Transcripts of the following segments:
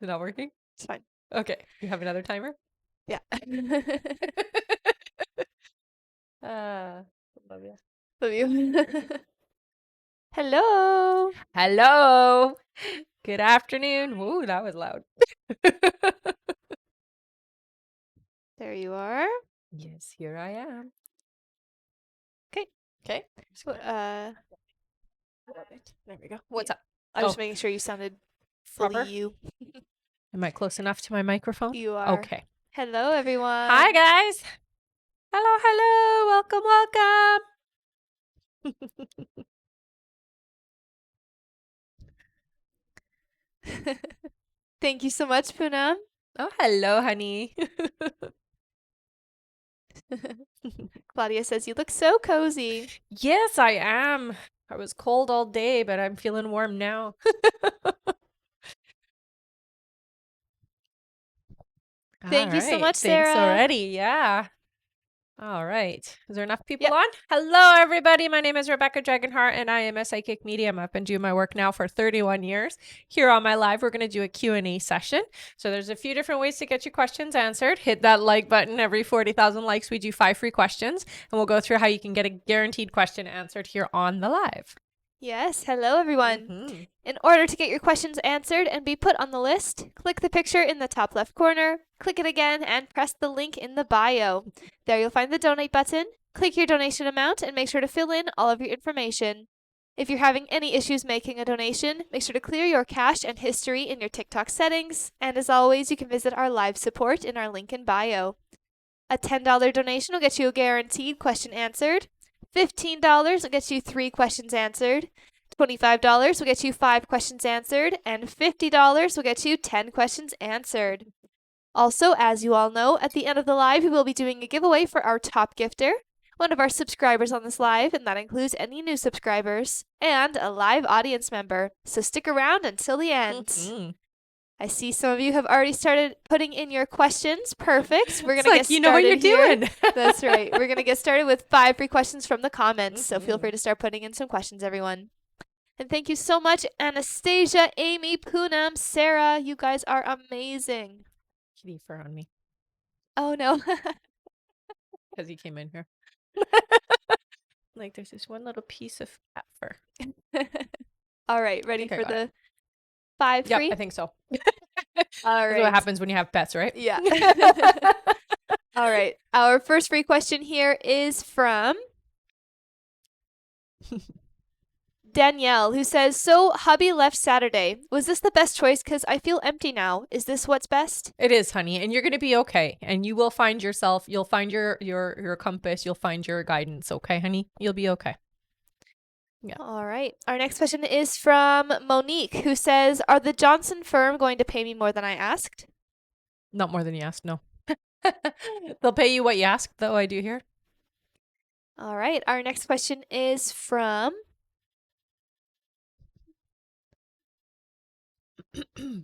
it not working? It's fine. Okay. You have another timer? Yeah. Love you. Love you. Hello. Hello. Good afternoon. Woo, that was loud. There you are. Yes, here I am. Okay. Okay. There we go. What's up? I was just making sure you sounded fully Proper? you. Am I close enough to my microphone? You are. Okay. Hello, everyone. Hi, guys. Hello, hello. Welcome, welcome. Thank you so much, Poonam. Oh, hello, honey. Claudia says, you look so cozy. Yes, I am. I was cold all day, but I'm feeling warm now. Thank you so much, Thanks Sarah. already. Yeah. All right. Is there enough people Yep. on? Hello, everybody. My name is Rebecca Dragonheart, and I am a psychic medium. I've been doing my work now for 31 years. Here on my live, we're going to do a Q&A session. So there's a few different ways to get your questions answered. Hit that like button. Every 40,000 likes, we do 5 free questions, and we'll go through how you can get a guaranteed question answered here on the live. Yes. Hello, everyone. In order to get your questions answered and be put on the list, click the picture in the top left corner, click it again, and press the link in the bio. There you'll find the donate button. Click your donation amount and make sure to fill in all of your information. If you're having any issues making a donation, make sure to clear your cache and history in your TikTok settings. And as always, you can visit our live support in our link in bio. A $10 donation will get you a guaranteed question answered. $15 will get you 3 questions answered. $25 will get you 5 questions answered. And $50 will get you 10 questions answered. Also, as you all know, at the end of the live, we will be doing a giveaway for our top gifter, one of our subscribers on this live, and that includes any new subscribers, and a live audience member. So stick around until the end. I see some of you have already started putting in your questions. Perfect. We're going to get started. You know what you're doing. That's right. We're going to get started with 5 free questions from the comments. So feel free to start putting in some questions, everyone. And thank you so much, Anastasia, Amy, Poonam, Sarah. You guys are amazing. Kitty fur on me. Oh, no. Because he came in here. Like, there's this one little piece of cat fur. All right. Ready for the 5 free? Yep, I think so. All right. That's what happens when you have pets, right? Yeah. All right. Our first free question here is from Danielle, who says, so hubby left Saturday. Was this the best choice? Because I feel empty now. Is this what's best? It is, honey. And you're going to be okay. And you will find yourself. You'll find your compass. You'll find your guidance. Okay, honey? You'll be okay. Yeah. All right. Our next question is from Monique, who says, are the Johnson firm going to pay me more than I asked? Not more than you asked, no. They'll pay you what you asked, though, I do hear. All right. Our next question is from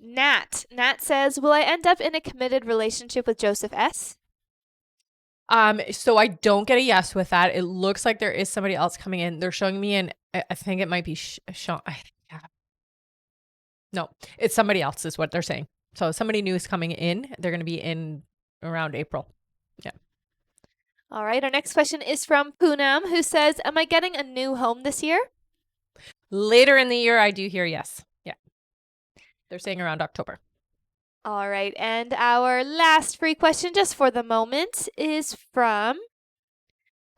Nat. Nat says, will I end up in a committed relationship with Joseph S? So I don't get a yes with that. It looks like there is somebody else coming in. They're showing me I think it might be Sean. Yeah. No, it's somebody else is what they're saying. So somebody new is coming in. They're going to be in around April. Yeah. All right. Our next question is from Poonam, who says, am I getting a new home this year? Later in the year, I do hear yes. Yeah. They're saying around October. All right. And our last free question, just for the moment, is from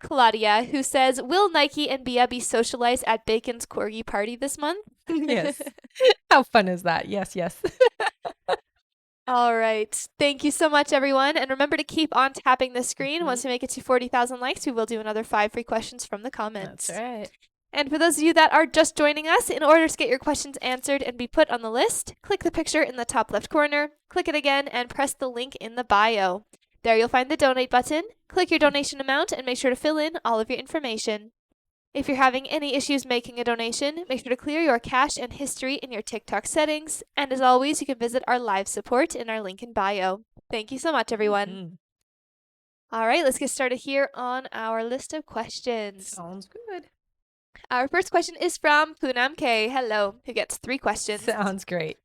Claudia, who says, will Nike and Bia be socialized at Bacon's Corgi party this month? Yes. How fun is that? Yes, yes. All right. Thank you so much, everyone. And remember to keep on tapping the screen. Once we make it to 40,000 likes, we will do another 5 free questions from the comments. That's right. And for those of you that are just joining us, in order to get your questions answered and be put on the list, click the picture in the top left corner, click it again, and press the link in the bio. There you'll find the donate button. Click your donation amount and make sure to fill in all of your information. If you're having any issues making a donation, make sure to clear your cache and history in your TikTok settings. And as always, you can visit our live support in our link in bio. Thank you so much, everyone. All right, let's get started here on our list of questions. Sounds good. Our first question is from Poonam K. Hello, who gets 3 questions. Sounds great.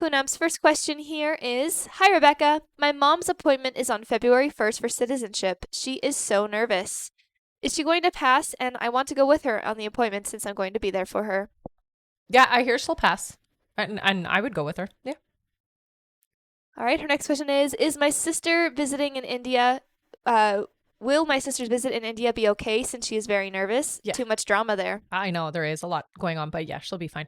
Poonam's first question here is, Hi, Rebecca. My mom's appointment is on February 1st for citizenship. She is so nervous. Is she going to pass? And I want to go with her on the appointment since I'm going to be there for her. Yeah, I hear she'll pass. And I would go with her. Yeah. All right. Her next question is my sister visiting in India? Will my sister's visit in India be okay since she is very nervous? Yeah. Too much drama there. I know there is a lot going on, but yeah, she'll be fine.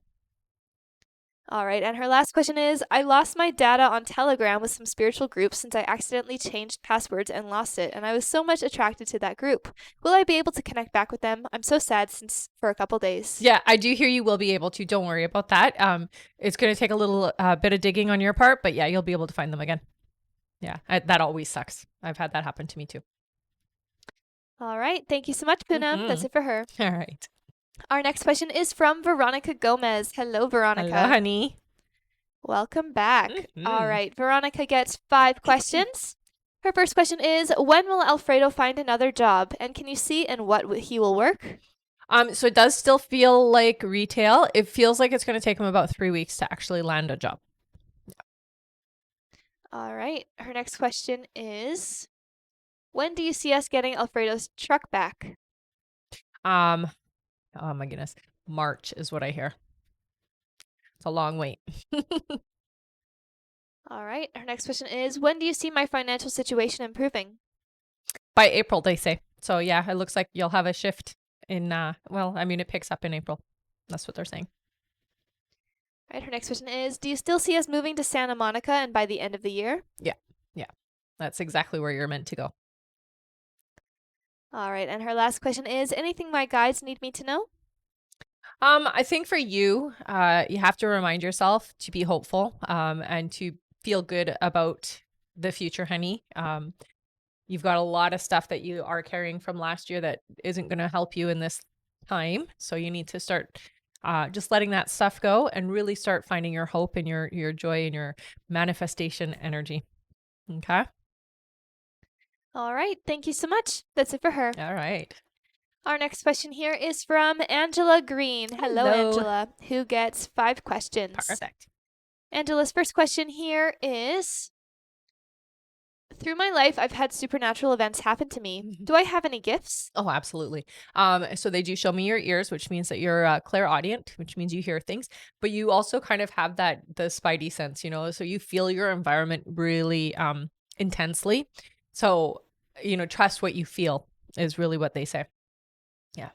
All right. And her last question is, I lost my data on Telegram with some spiritual groups since I accidentally changed passwords and lost it. And I was so much attracted to that group. Will I be able to connect back with them? I'm so sad since for a couple days. Yeah, I do hear you will be able to. Don't worry about that. It's going to take a little bit of digging on your part, but yeah, you'll be able to find them again. Yeah, that always sucks. I've had that happen to me too. All right. Thank you so much, Poonam. That's it for her. All right. Our next question is from Veronica Gomez. Hello, Veronica. Hello, honey. Welcome back. All right. Veronica gets 5 questions. Her first question is, when will Alfredo find another job? And can you see in what he will work? So it does still feel like retail. It feels like it's going to take him about 3 weeks to actually land a job. All right. Her next question is, when do you see us getting Alfredo's truck back? Oh my goodness. March is what I hear. It's a long wait. All right. Her next question is, when do you see my financial situation improving? By April, they say. So yeah, it looks like you'll have a shift in, it picks up in April. That's what they're saying. All right. Her next question is, do you still see us moving to Santa Monica and by the end of the year? Yeah. That's exactly where you're meant to go. All right. And her last question is, anything my guides need me to know? I think for you, you have to remind yourself to be hopeful, and to feel good about the future, honey. You've got a lot of stuff that you are carrying from last year that isn't going to help you in this time. So you need to start just letting that stuff go and really start finding your hope and your joy and your manifestation energy. Okay. All right. Thank you so much. That's it for her. All right. Our next question here is from Angela Green. Hello, Angela, who gets 5 questions. Perfect. Angela's first question here is, through my life, I've had supernatural events happen to me. Do I have any gifts? Oh, absolutely. So they do show me your ears, which means that you're clairaudient, which means you hear things, but you also kind of have the spidey sense, so you feel your environment really intensely. So, trust what you feel is really what they say. Yeah.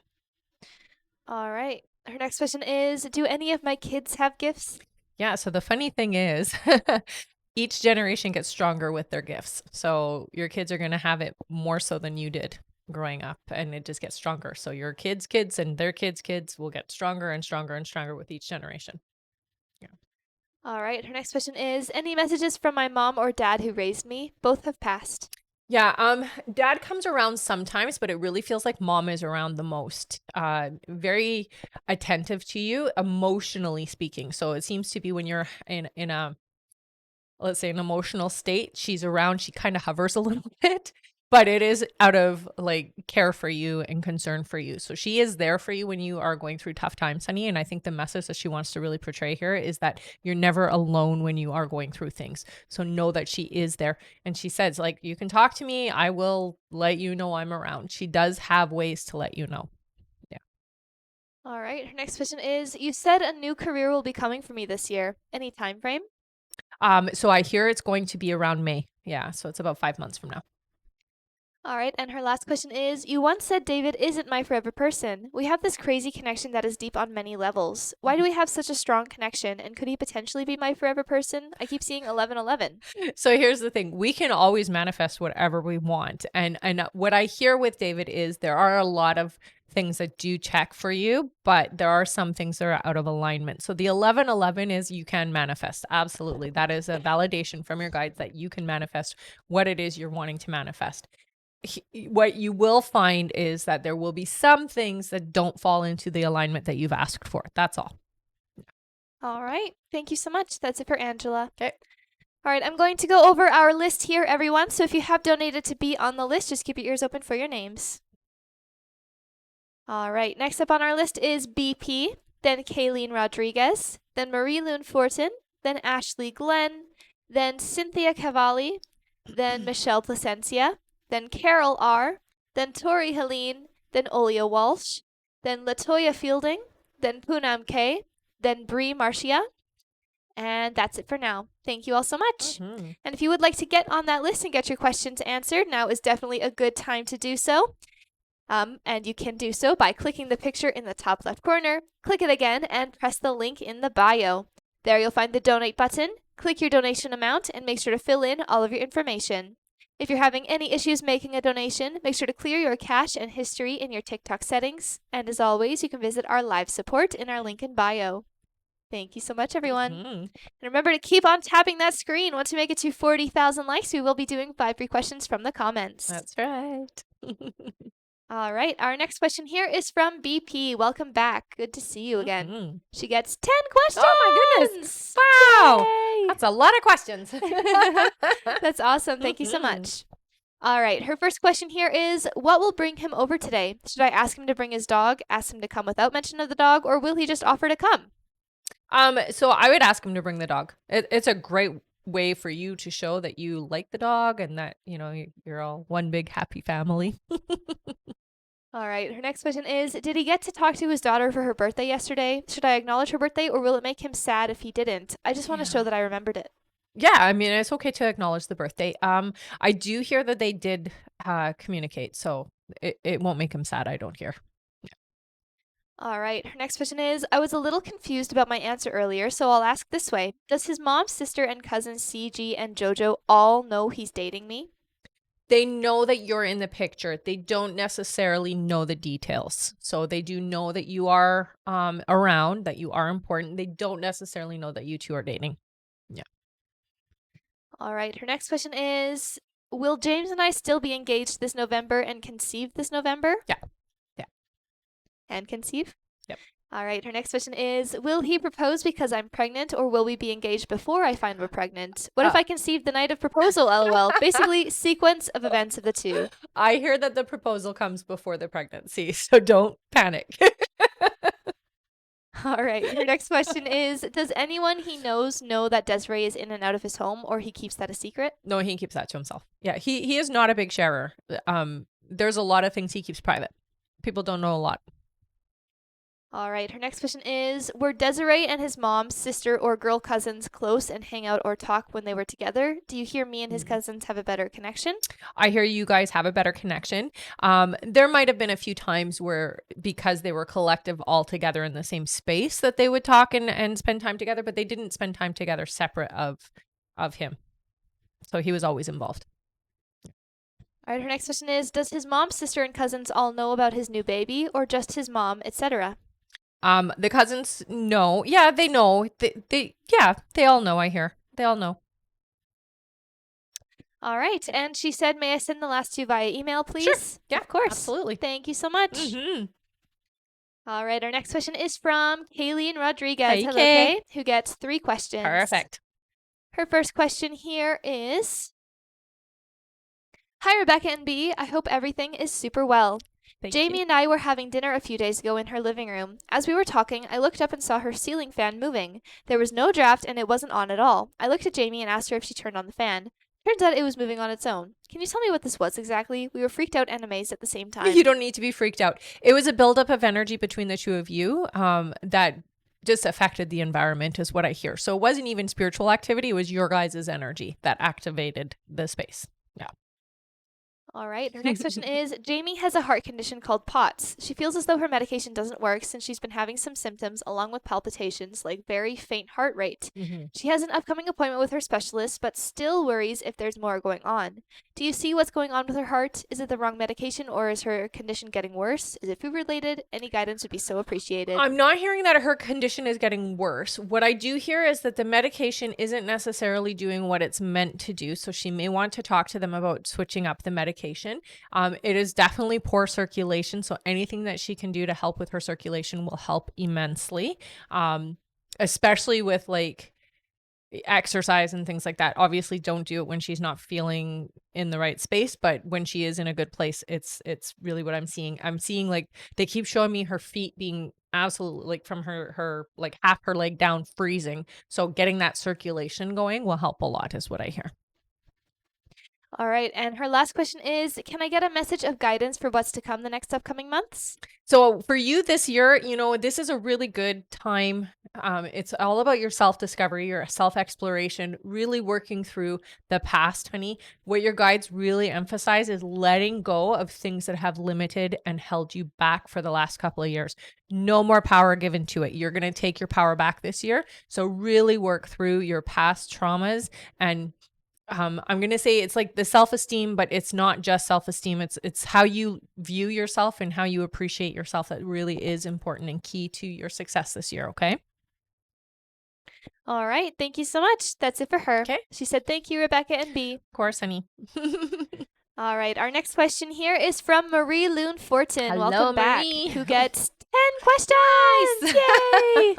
All right. Her next question is, do any of my kids have gifts? Yeah. So the funny thing is, each generation gets stronger with their gifts. So your kids are going to have it more so than you did growing up, and it just gets stronger. So your kids' kids and their kids' kids will get stronger and stronger and stronger with each generation. Yeah. All right. Her next question is, any messages from my mom or dad who raised me? Both have passed. Yeah, dad comes around sometimes, but it really feels like mom is around the most. Very attentive to you, emotionally speaking. So it seems to be when you're in a, let's say, an emotional state, she's around, she kind of hovers a little bit, but it is out of like care for you and concern for you. So she is there for you when you are going through tough times, honey. And I think the message that she wants to really portray here is that you're never alone when you are going through things. So know that she is there. And she says, like, you can talk to me. I will let you know I'm around. She does have ways to let you know. Yeah. All right. Her next question is, you said a new career will be coming for me this year. Any time frame? So I hear it's going to be around May. Yeah. So it's about 5 months from now. All right, and her last question is, you once said David isn't my forever person. We have this crazy connection that is deep on many levels. Why do we have such a strong connection, and could he potentially be my forever person? I keep seeing 1111. So here's the thing. We can always manifest whatever we want. And what I hear with David is there are a lot of things that do check for you, but there are some things that are out of alignment. So the 1111 is you can manifest. Absolutely. That is a validation from your guides that you can manifest what it is you're wanting to manifest. What you will find is that there will be some things that don't fall into the alignment that you've asked for. That's all. All right. Thank you so much. That's it for Angela. Okay. All right. I'm going to go over our list here, everyone. So if you have donated to be on the list, just keep your ears open for your names. All right. Next up on our list is BP, then Kayleen Rodriguez, then Marie Loon Fortin, then Ashley Glenn, then Cynthia Cavalli, then Michelle Placencia, then Carol R., then Tori Helene, then Olia Walsh, then Latoya Fielding, then Poonam K., then Bree Marcia. And that's it for now. Thank you all so much. And if you would like to get on that list and get your questions answered, now is definitely a good time to do so. And you can do so by clicking the picture in the top left corner, click it again, and press the link in the bio. There you'll find the donate button. Click your donation amount and make sure to fill in all of your information. If you're having any issues making a donation, make sure to clear your cache and history in your TikTok settings. And as always, you can visit our live support in our link in bio. Thank you so much, everyone. And remember to keep on tapping that screen. Once we make it to 40,000 likes, we will be doing 5 free questions from the comments. That's right. All right. Our next question here is from BP. Welcome back. Good to see you again. She gets 10 questions. Oh, my goodness. Wow. Yay. That's a lot of questions. That's awesome. Thank you so much. All right. Her first question here is, what will bring him over today? Should I ask him to bring his dog, ask him to come without mention of the dog, or will he just offer to come? So I would ask him to bring the dog. It's a great way for you to show that you like the dog and that, you know, you're all one big happy family. All right. Her next question is, did he get to talk to his daughter for her birthday yesterday? Should I acknowledge her birthday, or will it make him sad if he didn't? I just want to show that I remembered it. Yeah, I mean, it's okay to acknowledge the birthday. I do hear that they did communicate, so it won't make him sad, I don't hear. All right. Her next question is, I was a little confused about my answer earlier, so I'll ask this way. Does his mom, sister, and cousins CG and JoJo all know he's dating me? They know that you're in the picture. They don't necessarily know the details. So they do know that you are around, that you are important. They don't necessarily know that you two are dating. Yeah. All right. Her next question is, will James and I still be engaged this November and conceive this November? Yeah. And conceive? Yep. All right. Her next question is, will he propose because I'm pregnant, or will we be engaged before I find we're pregnant? What if I conceive the night of proposal, lol? Basically, sequence of events of the two. I hear that the proposal comes before the pregnancy, so don't panic. All right. Her next question is, does anyone he knows know that Desiree is in and out of his home, or he keeps that a secret? No, he keeps that to himself. Yeah, he is not a big sharer. There's a lot of things he keeps private. People don't know a lot. All right. Her next question is, were Desiree and his mom, sister, or girl cousins close and hang out or talk when they were together? Do you hear me and his cousins have a better connection? I hear you guys have a better connection. There might have been a few times where, because they were collective all together in the same space, that they would talk and spend time together, but they didn't spend time together separate of him. So he was always involved. All right. Her next question is, does his mom, sister, and cousins all know about his new baby, or just his mom, etc.? The cousins know. Yeah, they know. They all know, I hear. They all know. All right. And she said, may I send the last 2 via email, please? Sure. Yeah, of course. Absolutely. Thank you so much. All right. Our next question is from Kayleen Rodriguez. Hey, Hello, Kay. Kay, who gets 3 questions. Perfect. Her first question here is, hi, Rebecca and B. I hope everything is super well. Jamie and I were having dinner a few days ago in her living room. As we were talking, I looked up and saw her ceiling fan moving. There was no draft and it wasn't on at all. I looked at Jamie and asked her if she turned on the fan. Turns out it was moving on its own. Can you tell me what this was exactly? We were freaked out and amazed at the same time. You don't need to be freaked out. It was a buildup of energy between the two of you that just affected the environment is what I hear. So it wasn't even spiritual activity. It was your guys' energy that activated the space. Yeah. All right. Her next question is, Jamie has a heart condition called POTS. She feels as though her medication doesn't work since she's been having some symptoms along with palpitations, like very faint heart rate. She has an upcoming appointment with her specialist, but still worries if there's more going on. Do you see what's going on with her heart? Is it the wrong medication, or is her condition getting worse? Is it food related? Any guidance would be so appreciated. I'm not hearing that her condition is getting worse. What I do hear is that the medication isn't necessarily doing what it's meant to do. So she may want to talk to them about switching up the medication. It is definitely poor circulation. So anything that she can do to help with her circulation will help immensely, especially with like exercise and things like that. Obviously don't do it when she's not feeling in the right space, but when she is in a good place, it's really what I'm seeing. I'm seeing like they keep showing me her feet being absolutely, like from her like half her leg down freezing. So getting that circulation going will help a lot is what I hear. All right. And her last question is, can I get a message of guidance for what's to come the next upcoming months? So for you this year, this is a really good time. It's all about your self-discovery, your self-exploration, really working through the past, honey. What your guides really emphasize is letting go of things that have limited and held you back for the last couple of years. No more power given to it. You're going to take your power back this year. So really work through your past traumas and I'm going to say it's like the self-esteem, but it's not just self-esteem. It's how you view yourself and how you appreciate yourself that really is important and key to your success this year, okay? All right. Thank you so much. That's it for her. Okay. She said, thank you, Rebecca and B. Of course, honey. All right. Our next question here is from Marie Loon Fortin. Hello, Welcome back. Marie. Who gets 10 questions. Yay.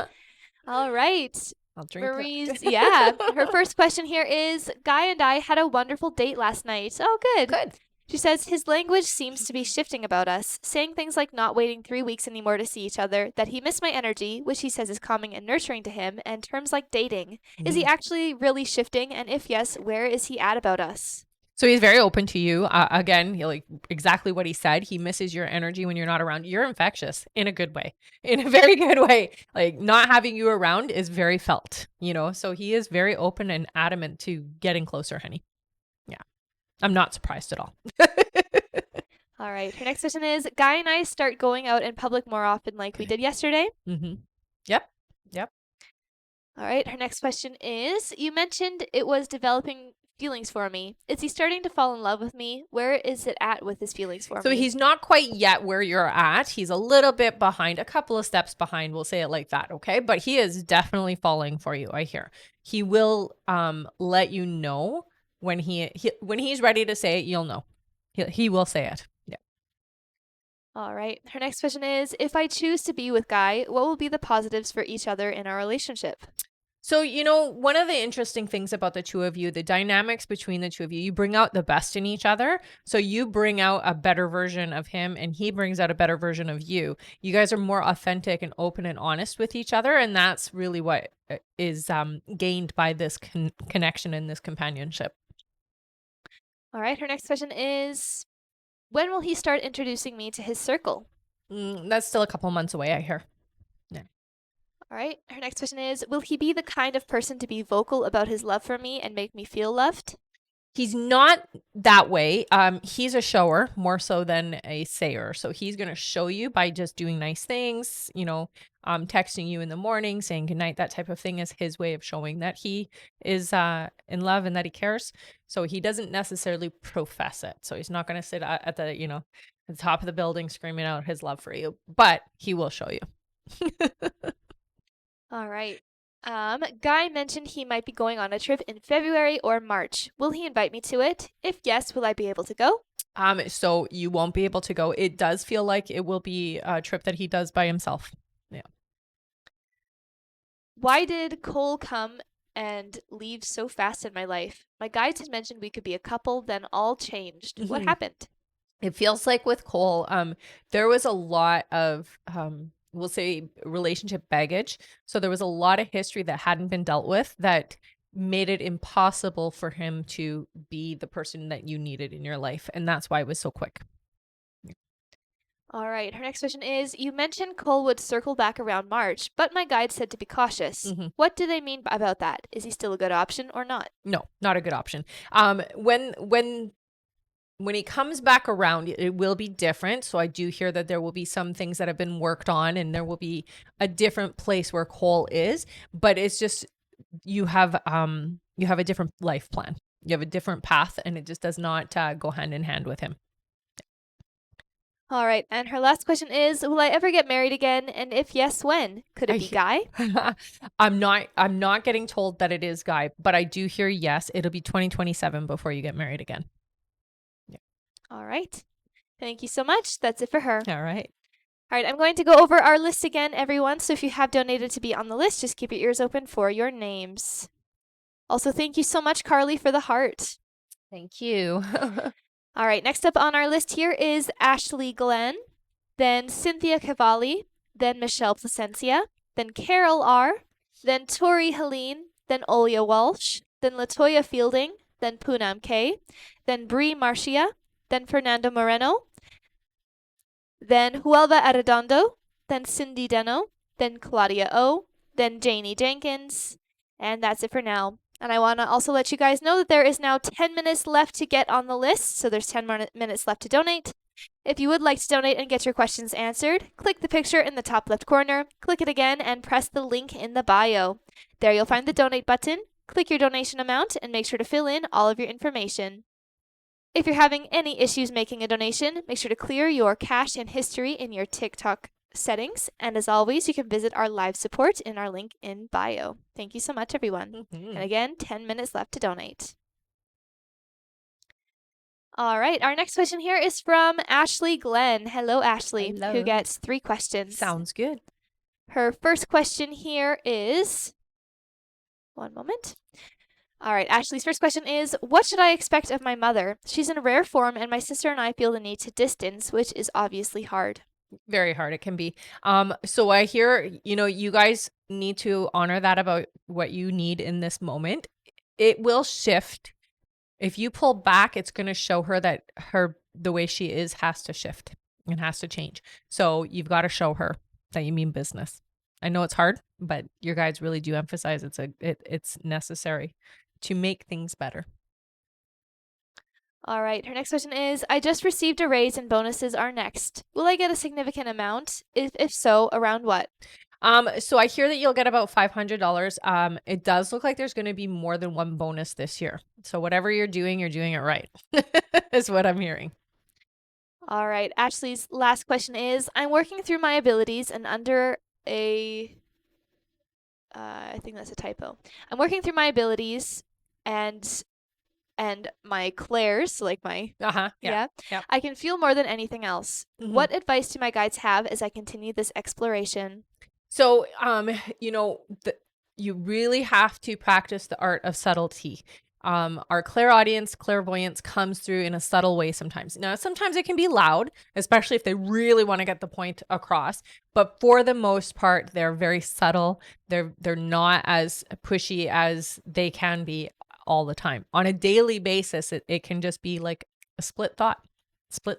All right. I'll drink Marie's, yeah. Her first question here is, Guy and I had a wonderful date last night. Oh, good. Good. She says his language seems to be shifting about us, saying things like not waiting 3 weeks anymore to see each other, that he missed my energy, which he says is calming and nurturing to him, and terms like dating. Is he actually really shifting? And if yes, where is he at about us? So he's very open to you. Again, like exactly what he said. He misses your energy when you're not around. You're infectious in a good way, in a very good way. Like not having you around is very felt, So he is very open and adamant to getting closer, honey. Yeah. I'm not surprised at all. All right. Her next question is, Guy and I start going out in public more often like we did yesterday. Mm-hmm. Yep. All right. Her next question is, you mentioned it was developing feelings for me. Is he starting to fall in love with me? Where is it at with his feelings for me? So he's not quite yet where you're at. He's a little bit behind, a couple of steps behind. We'll say it like that. Okay. But he is definitely falling for you. I hear he will let you know when when he's ready to say it, you'll know. He will say it. Yeah. All right. Her next question is, if I choose to be with Guy, what will be the positives for each other in our relationship? So, one of the interesting things about the two of you, the dynamics between the two of you, you bring out the best in each other. So you bring out a better version of him and he brings out a better version of you. You guys are more authentic and open and honest with each other. And that's really what is gained by this connection and this companionship. All right. Her next question is, when will he start introducing me to his circle? That's still a couple months away, I hear. All right. Her next question is, will he be the kind of person to be vocal about his love for me and make me feel loved? He's not that way. He's a shower more so than a sayer. So he's going to show you by just doing nice things, texting you in the morning, saying goodnight, that type of thing is his way of showing that he is in love and that he cares. So he doesn't necessarily profess it. So he's not going to sit at the, at the top of the building screaming out his love for you, but he will show you. All right. Guy mentioned he might be going on a trip in February or March. Will he invite me to it? If yes, will I be able to go? So you won't be able to go. It does feel like it will be a trip that he does by himself. Yeah. Why did Cole come and leave so fast in my life? My guides had mentioned we could be a couple, then all changed. What happened? It feels like with Cole, there was a lot of we'll say relationship baggage. So there was a lot of history that hadn't been dealt with that made it impossible for him to be the person that you needed in your life. And that's why it was so quick. All right. Her next question is, you mentioned Cole would circle back around March, but my guide said to be cautious. What do they mean about that? Is he still a good option or not? No, not a good option. When he comes back around, it will be different. So I do hear that there will be some things that have been worked on and there will be a different place where Cole is, but it's just, you have a different life plan. You have a different path and it just does not go hand in hand with him. All right. And her last question is, will I ever get married again? And if yes, when? Could it be Guy? I'm not getting told that it is Guy, but I do hear yes, it'll be 2027 before you get married again. All right. Thank you so much. That's it for her. All right. All right. I'm going to go over our list again, everyone. So if you have donated to be on the list, just keep your ears open for your names. Also, thank you so much, Carly, for the heart. Thank you. All right. Next up on our list here is Ashley Glenn, then Cynthia Cavalli, then Michelle Placencia, then Carol R., then Tori Helene, then Olia Walsh, then Latoya Fielding, then Poonam K., then Bree Marcia, then Fernando Moreno, then Huelva Arredondo, then Cindy Deno, then Claudia O., then Janie Jenkins, and that's it for now. And I want to also let you guys know that there is now 10 minutes left to get on the list, so there's 10 more minutes left to donate. If you would like to donate and get your questions answered, click the picture in the top left corner, click it again, and press the link in the bio. There you'll find the donate button. Click your donation amount and make sure to fill in all of your information. If you're having any issues making a donation, make sure to clear your cache and history in your TikTok settings. And as always, you can visit our live support in our link in bio. Thank you so much, everyone. And again, 10 minutes left to donate. All right, our next question here is from Ashley Glenn. Hello, Ashley, Hello. who gets 3 questions. Sounds good. Her first question here is, one moment. All right, Ashley's first question is, what should I expect of my mother? She's in rare form, and my sister and I feel the need to distance, which is obviously hard. Very hard it can be. So I hear, you guys need to honor that about what you need in this moment. It will shift. If you pull back, it's going to show her that the way she is has to shift and has to change. So you've got to show her that you mean business. I know it's hard, but your guides really do emphasize it's necessary to make things better. All right, her next question is, I just received a raise and bonuses are next. Will I get a significant amount? If so, around what? So I hear that you'll get about $500. It does look like there's going to be more than one bonus this year. So whatever you're doing it right, is what I'm hearing. All right, Ashley's last question is, I'm working through my abilities and under a, I think that's a typo. I'm working through my abilities and my clairs, so like my, yeah. I can feel more than anything else. Mm-hmm. What advice do my guides have as I continue this exploration? So, you really have to practice the art of subtlety. Our clairaudience, clairvoyance comes through in a subtle way sometimes. Now, sometimes it can be loud, especially if they really want to get the point across. But for the most part, they're very subtle. They're not as pushy as they can be all the time. On a daily basis, it can just be like a split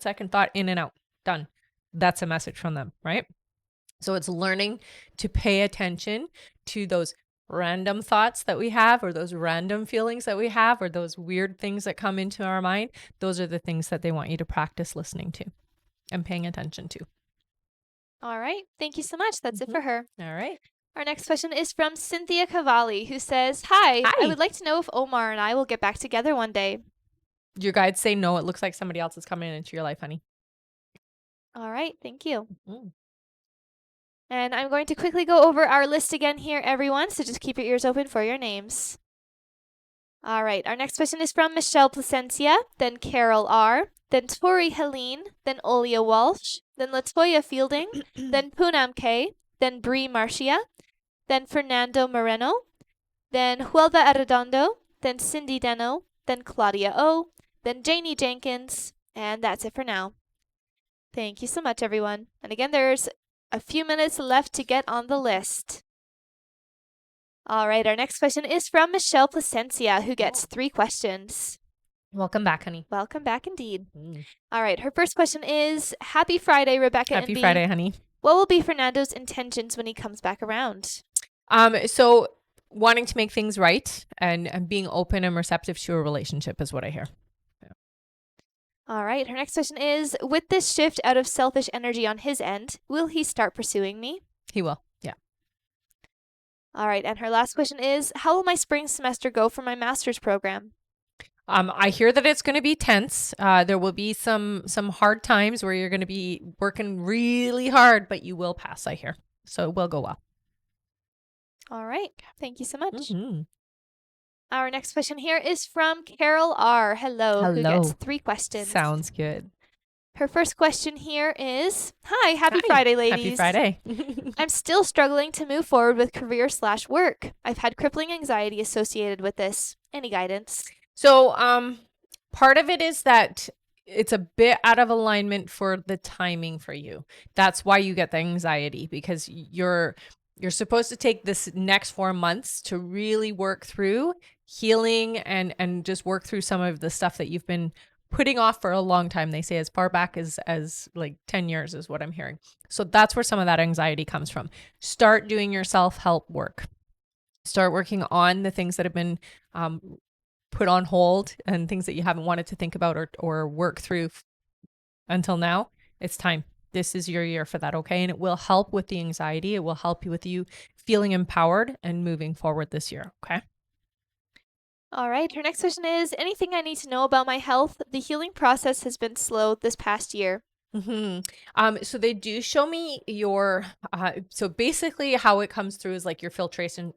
second thought, in and out, done. That's a message from them, right? So it's learning to pay attention to those random thoughts that we have, or those random feelings that we have, or those weird things that come into our mind. Those are the things that they want you to practice listening to and paying attention to. All right. Thank you so much. That's it for her. All right. Our next question is from Cynthia Cavalli, who says, Hi, I would like to know if Omar and I will get back together one day. Your guides say no. It looks like somebody else is coming into your life, honey. All right. Thank you. Mm-hmm. And I'm going to quickly go over our list again here, everyone, so just keep your ears open for your names. All right, our next question is from Michelle Placencia, then Carol R., then Tori Helene, then Olia Walsh, then Latoya Fielding, then Poonam K., then Bree Marcia, then Fernando Moreno, then Huelva Arredondo, then Cindy Deno, then Claudia O., then Janie Jenkins, and that's it for now. Thank you so much, everyone. And again, there's a few minutes left to get on the list. All right, our next question is from Michelle Placencia, who gets 3 questions. Welcome back, honey. Welcome back indeed. All right, her first question is, Happy Friday, Rebecca and Happy Bea. Friday, honey. What will be Fernando's intentions when he comes back around? So wanting to make things right and being open and receptive to a relationship is what I hear. All right, her next question is, with this shift out of selfish energy on his end, will he start pursuing me? He will, yeah. All right, and her last question is, how will my spring semester go for my master's program? I hear that it's going to be tense. There will be some hard times where you're going to be working really hard, but you will pass, I hear. So it will go well. All right, thank you so much. Mm-hmm. Our next question here is from Carol R. Hello, who gets 3 questions. Sounds good. Her first question here is, Hi, happy Friday, ladies. Happy Friday. I'm still struggling to move forward with career/work. I've had crippling anxiety associated with this. Any guidance? So, part of it is that it's a bit out of alignment for the timing for you. That's why you get the anxiety, because you're supposed to take this next 4 months to really work through healing and just work through some of the stuff that you've been putting off for a long time. They say as far back as like 10 years is what I'm hearing. So that's where some of that anxiety comes from. Start doing your self-help work. Start working on the things that have been put on hold and things that you haven't wanted to think about or work through until now. It's time. This is your year for that, okay? And it will help with the anxiety. It will help you with you feeling empowered and moving forward this year, okay? All right. Her next question is, anything I need to know about my health? The healing process has been slow this past year. So they do show me your so basically how it comes through is like your filtration.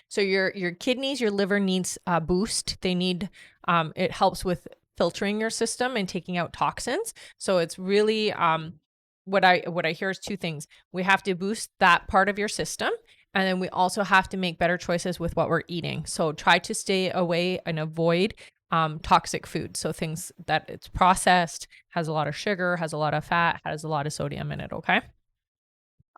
So your kidneys, your liver needs a boost. They need it helps with filtering your system and taking out toxins. So it's really what I hear is two things. We have to boost that part of your system, and then we also have to make better choices with what we're eating. So try to stay away and avoid toxic food. So things that it's processed, has a lot of sugar, has a lot of fat, has a lot of sodium in it, okay?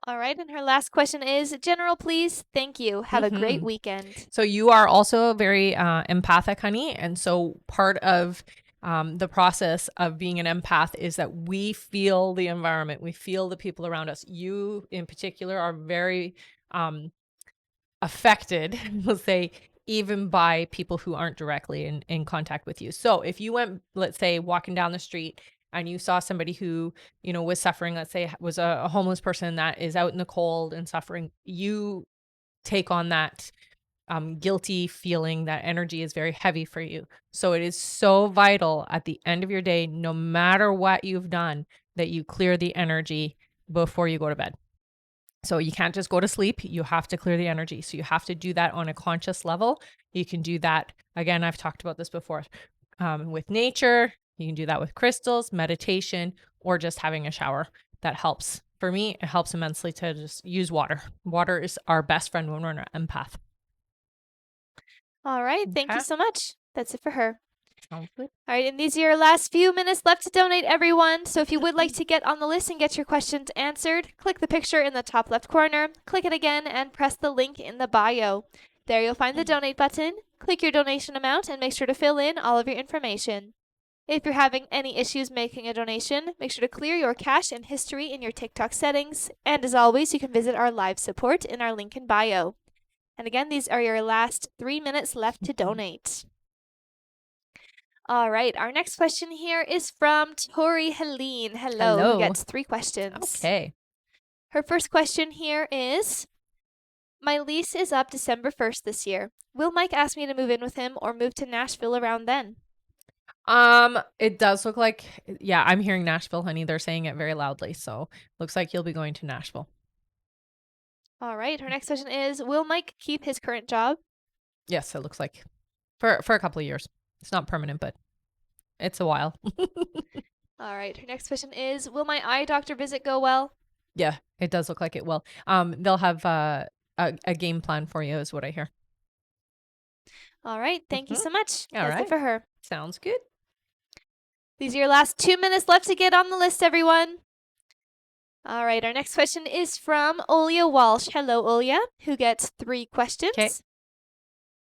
All right. And her last question is, general, please. Thank you. Have a great weekend. So you are also very empathic, honey. And so part of the process of being an empath is that we feel the environment, we feel the people around us. You in particular are very affected, we'll say, even by people who aren't directly in contact with you. So if you went, let's say, walking down the street and you saw somebody who, was suffering, let's say was a homeless person that is out in the cold and suffering, you take on that guilty feeling. That energy is very heavy for you. So it is so vital at the end of your day, no matter what you've done, that you clear the energy before you go to bed. So you can't just go to sleep. You have to clear the energy. So you have to do that on a conscious level. You can do that. Again, I've talked about this before with nature. You can do that with crystals, meditation, or just having a shower. That helps. For me, it helps immensely to just use water. Water is our best friend when we're an empath. All right. Thank you so much. That's it for her. Sounds good. All right, and these are your last few minutes left to donate, everyone. So if you would like to get on the list and get your questions answered, click the picture in the top left corner, click it again, and press the link in the bio. There you'll find the donate button. Click your donation amount and make sure to fill in all of your information. If you're having any issues making a donation, make sure to clear your cache and history in your TikTok settings. And as always, you can visit our live support in our link in bio. And again, these are your last 3 minutes left to donate. All right, our next question here is from Tori Helene. Hello. Who gets 3 questions. Okay. Her first question here is, my lease is up December 1st this year. Will Mike ask me to move in with him or move to Nashville around then? It does look like, yeah, I'm hearing Nashville, honey. They're saying it very loudly. So looks like you'll be going to Nashville. All right, her next question is, will Mike keep his current job? Yes, it looks like for a couple of years. It's not permanent, but it's a while. All right, her next question is, will my eye doctor visit go well? Yeah, it does look like it will. They'll have a game plan for you is what I hear. All right, thank you so much. All That's it for her. Sounds good. These are your last 2 minutes left to get on the list, everyone. All right, our next question is from Olia Walsh. Hello, Olia, who gets 3 questions. Okay.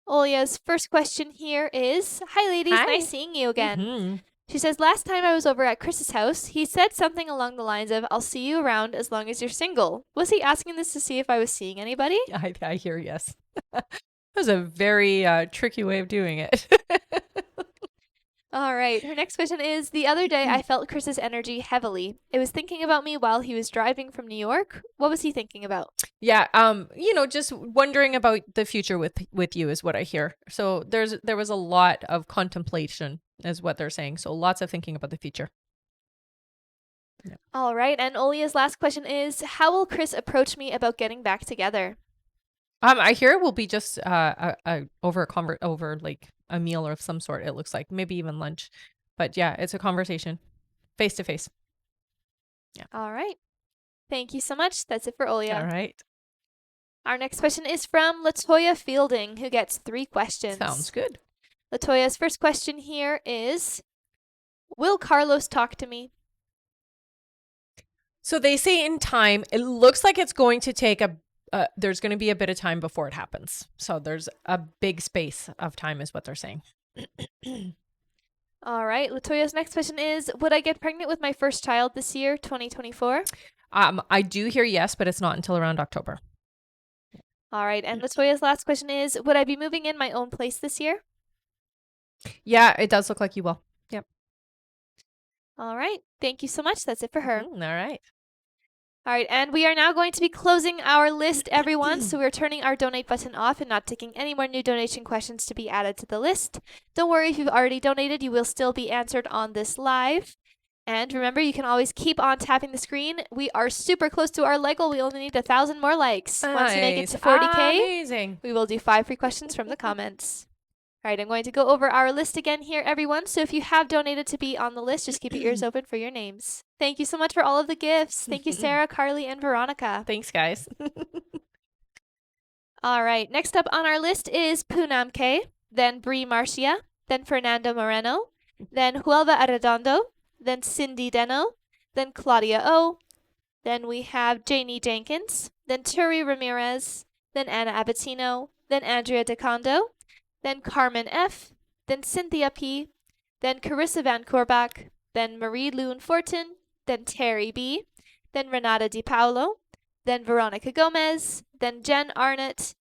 Olia's first question here is, hi, ladies. Hi. Nice seeing you again. She says, last time I was over at Chris's house, he said something along the lines of, I'll see you around as long as you're single. Was he asking this to see if I was seeing anybody? I hear yes. That was a very tricky way of doing it. All right. Her next question is, the other day I felt Chris's energy heavily. It was thinking about me while he was driving from New York. What was he thinking about? Yeah, just wondering about the future with you is what I hear. So there was a lot of contemplation is what they're saying. So lots of thinking about the future. Yeah. All right. And Olia's last question is, how will Chris approach me about getting back together? I hear it will be just over like a meal of some sort. It looks like maybe even lunch, but yeah, it's a conversation, face to face. Yeah. All right. Thank you so much. That's it for Olia. All right. Our next question is from Latoya Fielding, who gets 3 questions. Sounds good. Latoya's first question here is, Will Carlos talk to me? So they say in time, it looks like it's going to take there's going to be a bit of time before it happens. So there's a big space of time is what they're saying. All right. Latoya's next question is, would I get pregnant with my first child this year, 2024? I do hear yes, but it's not until around October. All right. And Latoya's last question is, would I be moving in my own place this year? Yeah, it does look like you will. Yep. All right. Thank you so much. That's it for her. All right. All right, and we are now going to be closing our list, everyone. So we're turning our donate button off and not taking any more new donation questions to be added to the list. Don't worry, if you've already donated, you will still be answered on this live. And remember, you can always keep on tapping the screen. We are super close to our like goal. We only need 1,000 more likes. Once we make it to 40K, amazing. we will do 5 free questions from the comments. All right, I'm going to go over our list again here, everyone. So if you have donated to be on the list, just keep your ears open for your names. Thank you so much for all of the gifts. Thank you, Sarah, Carly, and Veronica. Thanks, guys. All right, next up on our list is Poonam K, then Brie Marcia, then Fernando Moreno, then Huelva Arredondo, then Cindy Deno, then Claudia O, then we have Janie Jenkins, then Turi Ramirez, then Anna Abatino, then Andrea DeCondo, then Carmen F, then Cynthia P, then Carissa Van Corbach, then Marie Loon Fortin, then Terry B, then Renata Di Paolo, then Veronica Gomez, then Jen Arnott,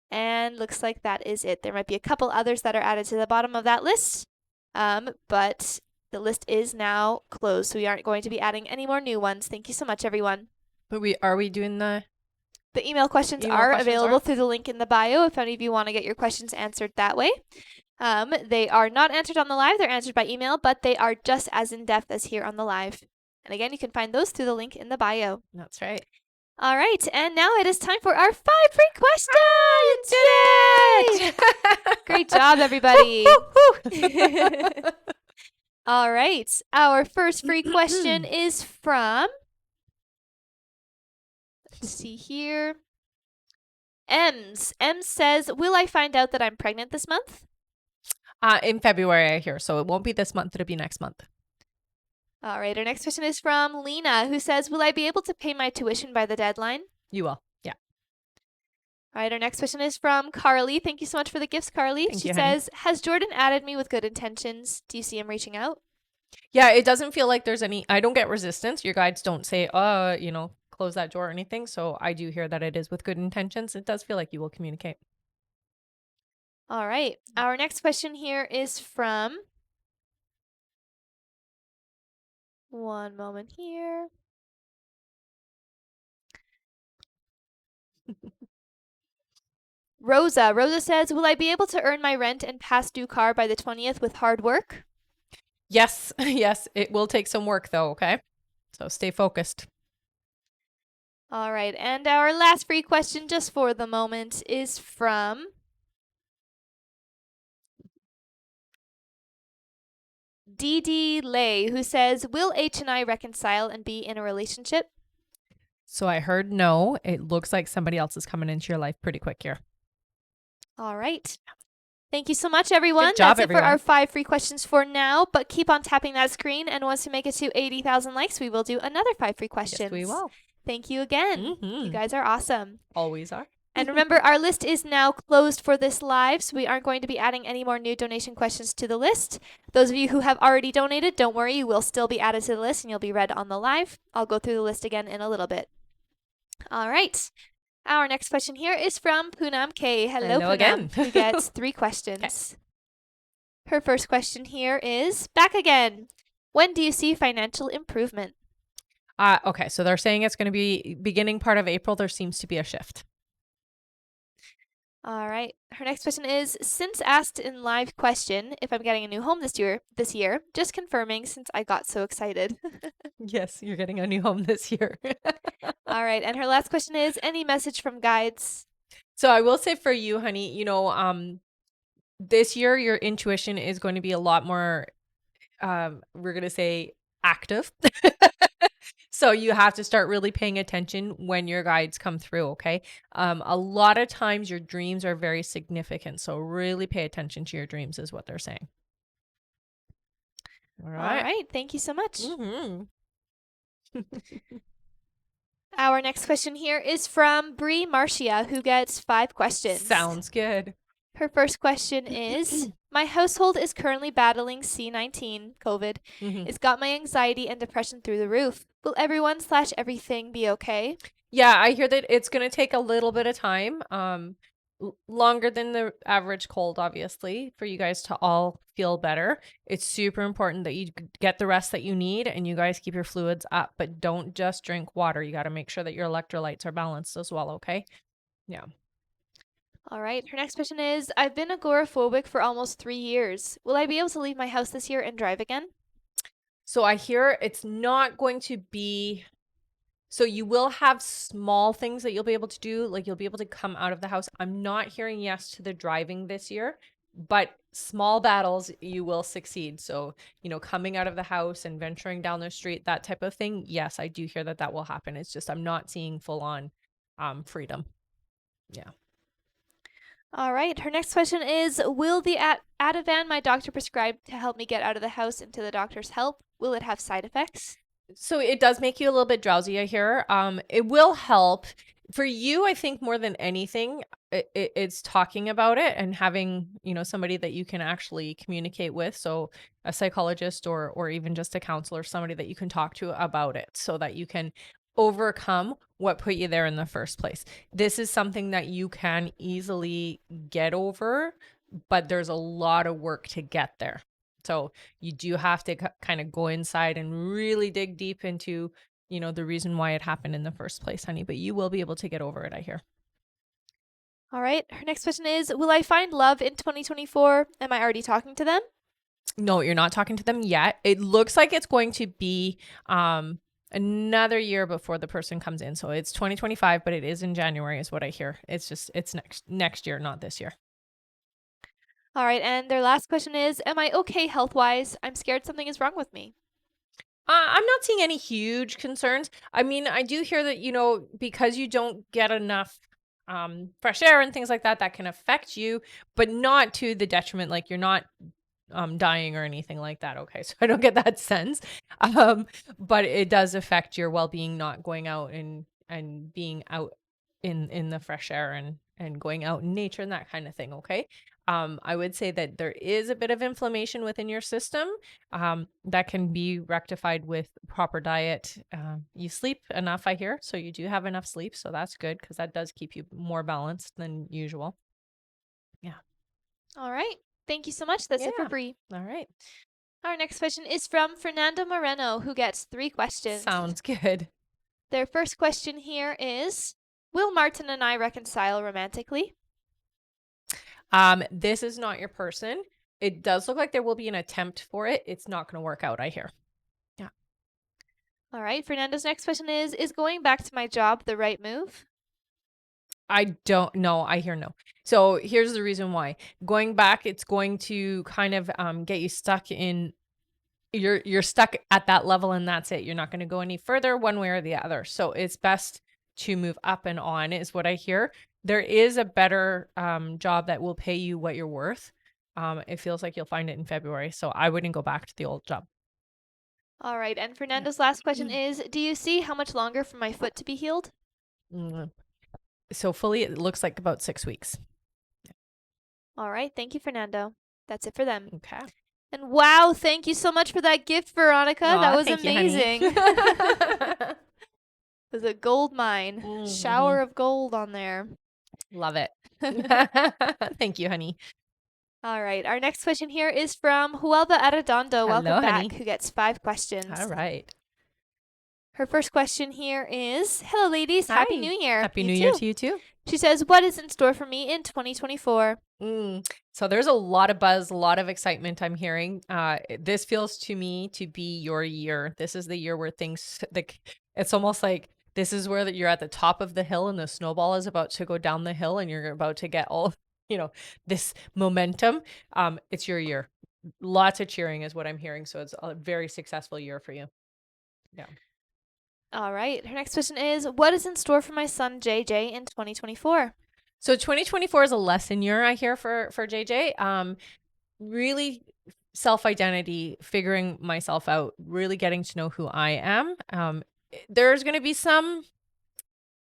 and looks like that is it. There might be a couple others that are added to the bottom of that list, but the list is now closed, so we aren't going to be adding any more new ones. Thank you so much, everyone. But are we doing the email questions are available through the link in the bio if any of you want to get your questions answered that way. They are not answered on the live. They're answered by email, but they are just as in-depth as here on the live. And again, you can find those through the link in the bio. That's right. All right, and now it is time for our 5 free questions! Yay! Great job, everybody. All right, our first free question is from, let's see here, Ems. Ems says, will I find out that I'm pregnant this month? In February, I hear. So it won't be this month. It'll be next month. All right, our next question is from Lena, who says, will I be able to pay my tuition by the deadline? You will. Yeah. All right, our next question is from Carly. Thank you so much for the gifts, Carly. She says, has Jordan added me with good intentions? Do you see him reaching out? Yeah, it doesn't feel like there's any, I don't get resistance. Your guides don't say, close that door or anything. So I do hear that it is with good intentions. It does feel like you will communicate. All right. Our next question here is from, one moment here. Rosa. Rosa says, will I be able to earn my rent and past due car by the 20th with hard work? Yes. Yes. It will take some work though. Okay. So stay focused. All right. And our last free question just for the moment is from Dee Lay, who says, will H and I reconcile and be in a relationship? So I heard no. It looks like somebody else is coming into your life pretty quick here. All right. Thank you so much, everyone. Good job, That's it for our 5 free questions for now, but keep on tapping that screen, and once we make it to 80,000 likes, we will do another 5 free questions. Yes, we will. Thank you again. You guys are awesome. Always are. And remember, our list is now closed for this live, so we aren't going to be adding any more new donation questions to the list. Those of you who have already donated, don't worry, you will still be added to the list and you'll be read on the live. I'll go through the list again in a little bit. All right. Our next question here is from Poonam K. Hello Poonam, again. who gets 3 questions. Her first question here is, back again. When do you see financial improvement? Okay, so they're saying it's going to be beginning part of April. There seems to be a shift. All right. Her next question is, since asked in live question if I'm getting a new home this year, just confirming since I got so excited. Yes, you're getting a new home this year. All right. And her last question is, any message from guides? So I will say for you, honey, this year your intuition is going to be a lot more, we're going to say active. So you have to start really paying attention when your guides come through, okay? A lot of times your dreams are very significant. So really pay attention to your dreams is what they're saying. All All right. right. Thank you so much. Mm-hmm. Our next question here is from Bree Marcia, who gets 5 questions. Sounds good. Her first question is, my household is currently battling C-19, COVID. It's got my anxiety and depression through the roof. Will everyone/everything be okay? Yeah, I hear that it's going to take a little bit of time, longer than the average cold, obviously, for you guys to all feel better. It's super important that you get the rest that you need and you guys keep your fluids up, but don't just drink water. You got to make sure that your electrolytes are balanced as well, okay? Yeah. All right. Her next question is, I've been agoraphobic for almost 3 years. Will I be able to leave my house this year and drive again? So I hear it's not going to be. So you will have small things that you'll be able to do, like you'll be able to come out of the house. I'm not hearing yes to the driving this year, but small battles you will succeed. So, coming out of the house and venturing down the street, that type of thing. Yes, I do hear that that will happen. It's just I'm not seeing full on freedom. Yeah. All right. Her next question is, will the Ativan my doctor prescribed to help me get out of the house and to the doctor's help, will it have side effects? So it does make you a little bit drowsy, I hear. It will help. For you, I think more than anything, it's talking about it and having, somebody that you can actually communicate with. So a psychologist or even just a counselor, somebody that you can talk to about it so that you can overcome what put you there in the first place. This is something that you can easily get over, but there's a lot of work to get there. So you do have to kind of go inside and really dig deep into, the reason why it happened in the first place, honey. But you will be able to get over it, I hear. All right. Her next question is, will I find love in 2024? Am I already talking to them? No, you're not talking to them yet. It looks like it's going to be another year before the person comes in. So it's 2025, but it is in January is what I hear. It's next year, not this year. All right. And their last question is, am I okay health-wise? I'm scared something is wrong with me. I'm not seeing any huge concerns. I mean, I do hear that, because you don't get enough fresh air and things like that, that can affect you, but not to the detriment. Like you're not dying or anything like that. Okay. So I don't get that sense. But it does affect your well-being, not going out and being out in the fresh air and going out in nature and that kind of thing. Okay. I would say that there is a bit of inflammation within your system that can be rectified with proper diet. You sleep enough, I hear. So you do have enough sleep. So that's good because that does keep you more balanced than usual. Yeah. All right. Thank you so much. That's it for Bree. All right. Our next question is from Fernando Moreno, who gets 3 questions. Sounds good. Their first question here is, will Martin and I reconcile romantically? This is not your person. It does look like there will be an attempt for it. It's not going to work out, I hear. Yeah. All right. Fernando's next question is going back to my job the right move? I don't know. I hear no. So here's the reason why. Going back, it's going to kind of get you stuck in. You're stuck at that level and that's it. You're not going to go any further one way or the other. So it's best to move up and on is what I hear. There is a better job that will pay you what you're worth. It feels like you'll find it in February. So I wouldn't go back to the old job. All right. And Fernando's last question is, do you see how much longer for my foot to be healed? So fully, it looks like about 6 weeks. All right. Thank you, Fernando. That's it for them. Okay. And wow, thank you so much for that gift, Veronica. That was amazing. It was a gold mine. Mm-hmm. Shower of gold on there. Love it. Thank you, honey. All right. Our next question here is from Huelva Arredondo. Welcome back, honey. who gets 5 questions. All right. Her first question here is, hello, ladies. Hi. Happy New Year. Happy New Year to you too. She says, what is in store for me in 2024? So there's a lot of buzz, a lot of excitement I'm hearing. This feels to me to be your year. This is the year where things, it's almost like this is where you're at the top of the hill and the snowball is about to go down the hill and you're about to get all, this momentum. It's your year. Lots of cheering is what I'm hearing. So it's a very successful year for you. Yeah. All right. Her next question is, what is in store for my son JJ in 2024? So 2024 is a lesson year, I hear, for JJ. Really self-identity, figuring myself out, really getting to know who I am. There's going to be some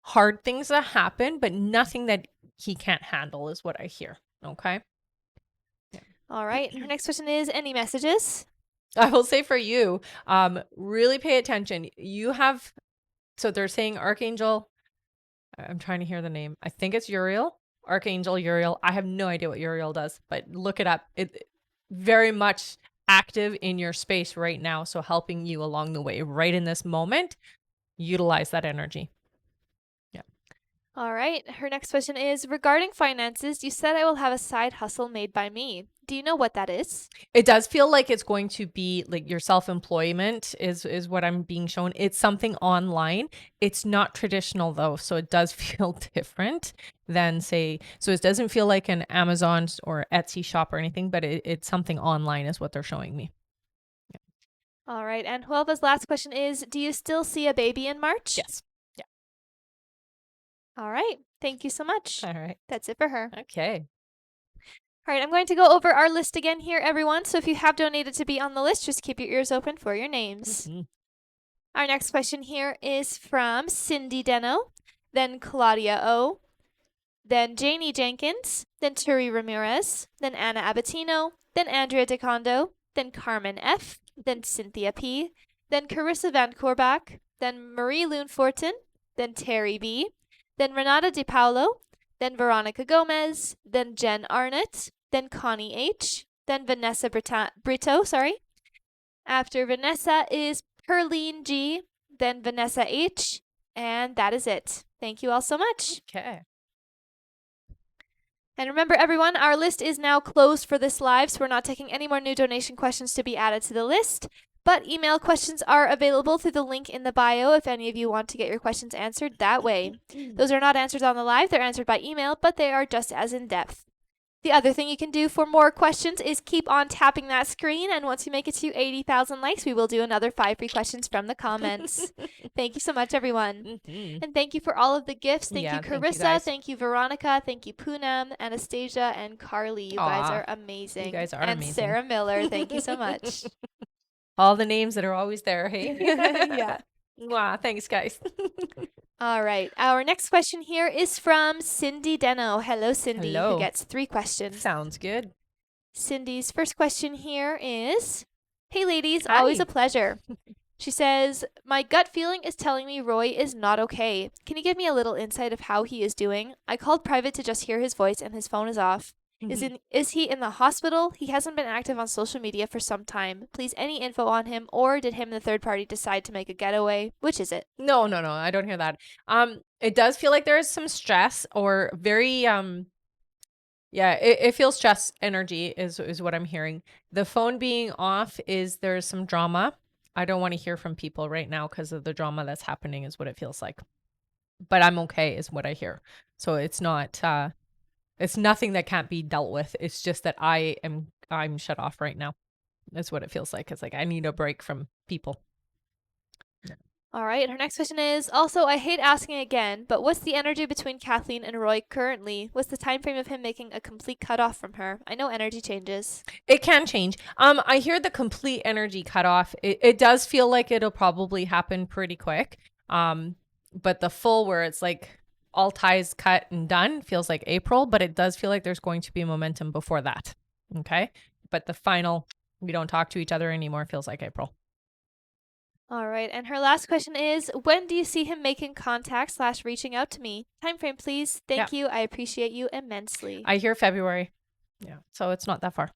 hard things that happen, but nothing that he can't handle is what I hear. Okay. All right. Her next question is, any messages? I will say for you, really pay attention. You have, so they're saying Archangel, I'm trying to hear the name. I think it's Uriel, Archangel Uriel. I have no idea what Uriel does, but look it up. It very much active in your space right now. So helping you along the way, right in this moment, utilize that energy. All right. Her next question is, regarding finances, you said I will have a side hustle made by me. Do you know what that is? It does feel like it's going to be like your self-employment is what I'm being shown. It's something online. It's not traditional though, so it does feel different than say, so it doesn't feel like an Amazon or Etsy shop or anything, but it's something online is what they're showing me. All right. And Huelva's last question is, do you still see a baby in March? Yes. Yeah. All right. Thank you so much. All right. That's it for her. Okay. All right, I'm going to go over our list again here, everyone. So if you have donated to be on the list, just keep your ears open for your names. Our next question here is from Cindy Deno, then Claudia O, then Janie Jenkins, then Turi Ramirez, then Anna Abatino, then Andrea DeCondo, then Carmen F, then Cynthia P, then Carissa Van Corbach, then Marie Loon Fortin, then Terry B, then Renata DiPaolo, then Veronica Gomez, then Jen Arnott, then Connie H, then Vanessa Brito. After Vanessa is Perline G, then Vanessa H, and that is it. Thank you all so much. Okay. And remember, everyone, our list is now closed for this live, so we're not taking any more new donation questions to be added to the list. But email questions are available through the link in the bio if any of you want to get your questions answered that way. Those are not answered on the live, they're answered by email, but they are just as in-depth. The other thing you can do for more questions is keep on tapping that screen, and once you make it to 80,000 likes, we will do another 5 free questions from the comments. Thank you so much, everyone. And thank you for all of the gifts. Thank you, Carissa. Thank you, Veronica. Thank you, Poonam, Anastasia, and Carly. You guys are amazing. You guys are amazing. And Sarah Miller, thank you so much. All the names that are always there, hey? Yeah. Wow, thanks, guys. All right. Our next question here is from Cindy Deno. Hello, Cindy. Hello. Who gets 3 questions. Sounds good. Cindy's first question here is, hey, ladies, Hi. always a pleasure. She says, my gut feeling is telling me Roy is not okay. Can you give me a little insight of how he is doing? I called private to just hear his voice and his phone is off. Is he in the hospital? He hasn't been active on social media for some time. Please, any info on him, or did him and the third party decide to make a getaway? Which is it? No, I don't hear that. It does feel like there is some stress or very it feels stress energy is what I'm hearing. The phone being off is there's some drama. I don't want to hear from people right now because of the drama that's happening is what it feels like. But I'm okay is what I hear. So it's not it's nothing that can't be dealt with. It's just that I'm shut off right now. That's what it feels like. It's like I need a break from people. All right. And her next question is, also, I hate asking again, but what's the energy between Kathleen and Roy currently? What's the time frame of him making a complete cutoff from her? I know energy changes. It can change. I hear the complete energy cutoff. It does feel like it'll probably happen pretty quick. But the full where it's like all ties cut and done feels like April, but it does feel like there's going to be momentum before that. Okay. But the final, we don't talk to each other anymore, feels like April. All right. And her last question is, when do you see him making contact / reaching out to me? Time frame, please. Thank you. I appreciate you immensely. I hear February. Yeah. So it's not that far.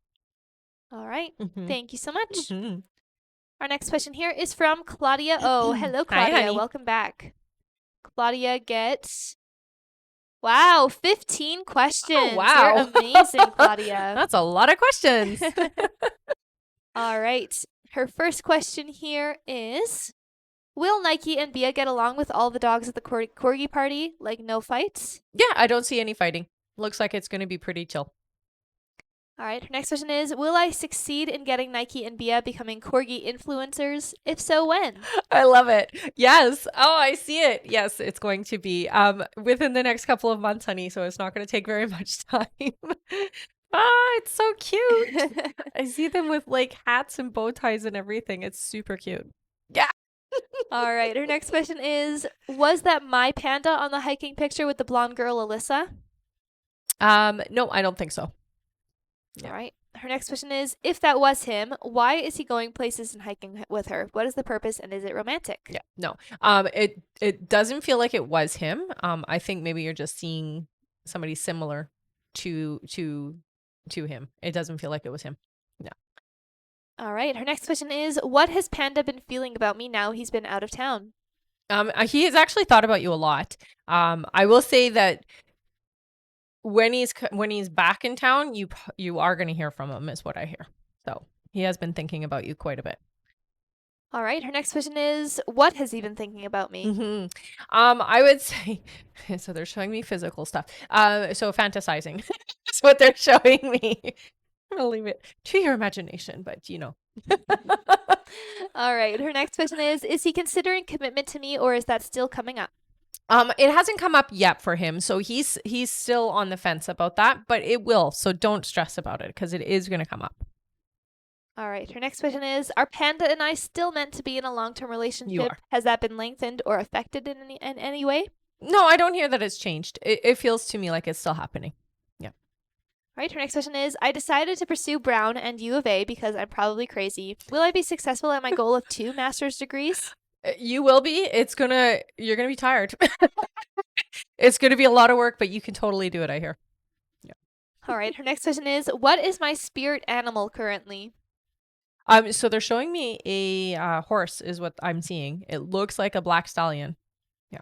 All right. Thank you so much. Our next question here is from Claudia O. Hello, Claudia. Hi, welcome back. Claudia gets, 15 questions. Oh, wow. You're amazing, Claudia. That's a lot of questions. All right. Her first question here is, will Nike and Bia get along with all the dogs at the corgi party? Like, no fights? Yeah, I don't see any fighting. Looks like it's going to be pretty chill. All right. Her next question is, will I succeed in getting Nike and Bia becoming corgi influencers? If so, when? I love it. Yes. Oh, I see it. Yes, it's going to be within the next couple of months, honey. So it's not going to take very much time. Ah, it's so cute. I see them with like hats and bow ties and everything. It's super cute. Yeah. All right. Her next question is, was that my panda on the hiking picture with the blonde girl, Alyssa? No, I don't think so. Yeah. All right. Her next question is, if that was him, why is he going places and hiking with her? What is the purpose and is it romantic? Yeah. No. It doesn't feel like it was him. I think maybe you're just seeing somebody similar to him. It doesn't feel like it was him. No. All right. Her next question is, what has Panda been feeling about me now he's been out of town? He has actually thought about you a lot. I will say that when he's back in town, you are going to hear from him, is what I hear. So he has been thinking about you quite a bit. All right. Her next question is, what has he been thinking about me? Mm-hmm. I would say, so they're showing me physical stuff. So fantasizing is what they're showing me. I'm gonna leave it to your imagination, but you know. All right. Her next question is he considering commitment to me or is that still coming up? It hasn't come up yet for him, so he's still on the fence about that, but it will. So don't stress about it because it is going to come up. All right. Her next question is, are Panda and I still meant to be in a long-term relationship? You are. Has that been lengthened or affected in any way? No, I don't hear that it's changed. It feels to me like it's still happening. Yeah. All right. Her next question is, I decided to pursue Brown and U of A because I'm probably crazy. Will I be successful at my goal of 2 master's degrees? You will be. You're gonna be tired. It's gonna be a lot of work, but you can totally do it, I hear. Yeah. All right. Her next question is, what is my spirit animal currently? So they're showing me a horse is what I'm seeing. It looks like a black stallion. Yeah.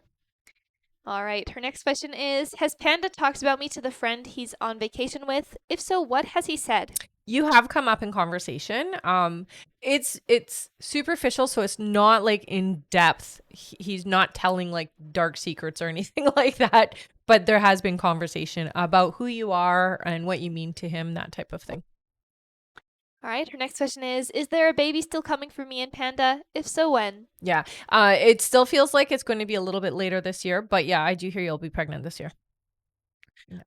All right. Her next question is, has Panda talked about me to the friend he's on vacation with? If so, what has he said? You have come up in conversation. It's superficial, so it's not like in depth. He's not telling like dark secrets or anything like that. But there has been conversation about who you are and what you mean to him, that type of thing. All right. Her next question is there a baby still coming for me and Panda? If so, when? Yeah. It still feels like it's going to be a little bit later this year, but yeah, I do hear you'll be pregnant this year.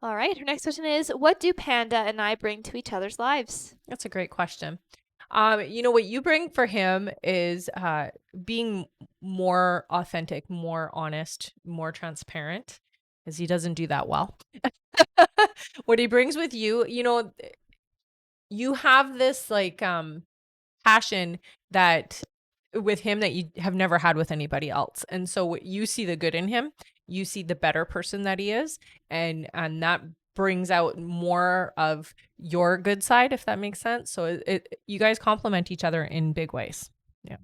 All right. Her next question is, what do Panda and I bring to each other's lives? That's a great question. You know, what you bring for him is being more authentic, more honest, more transparent, because he doesn't do that well. What he brings with you, you know, you have this like passion that with him that you have never had with anybody else. And so you see the good in him, you see the better person that he is, and that brings out more of your good side, if that makes sense. So you guys complement each other in big ways. Yeah.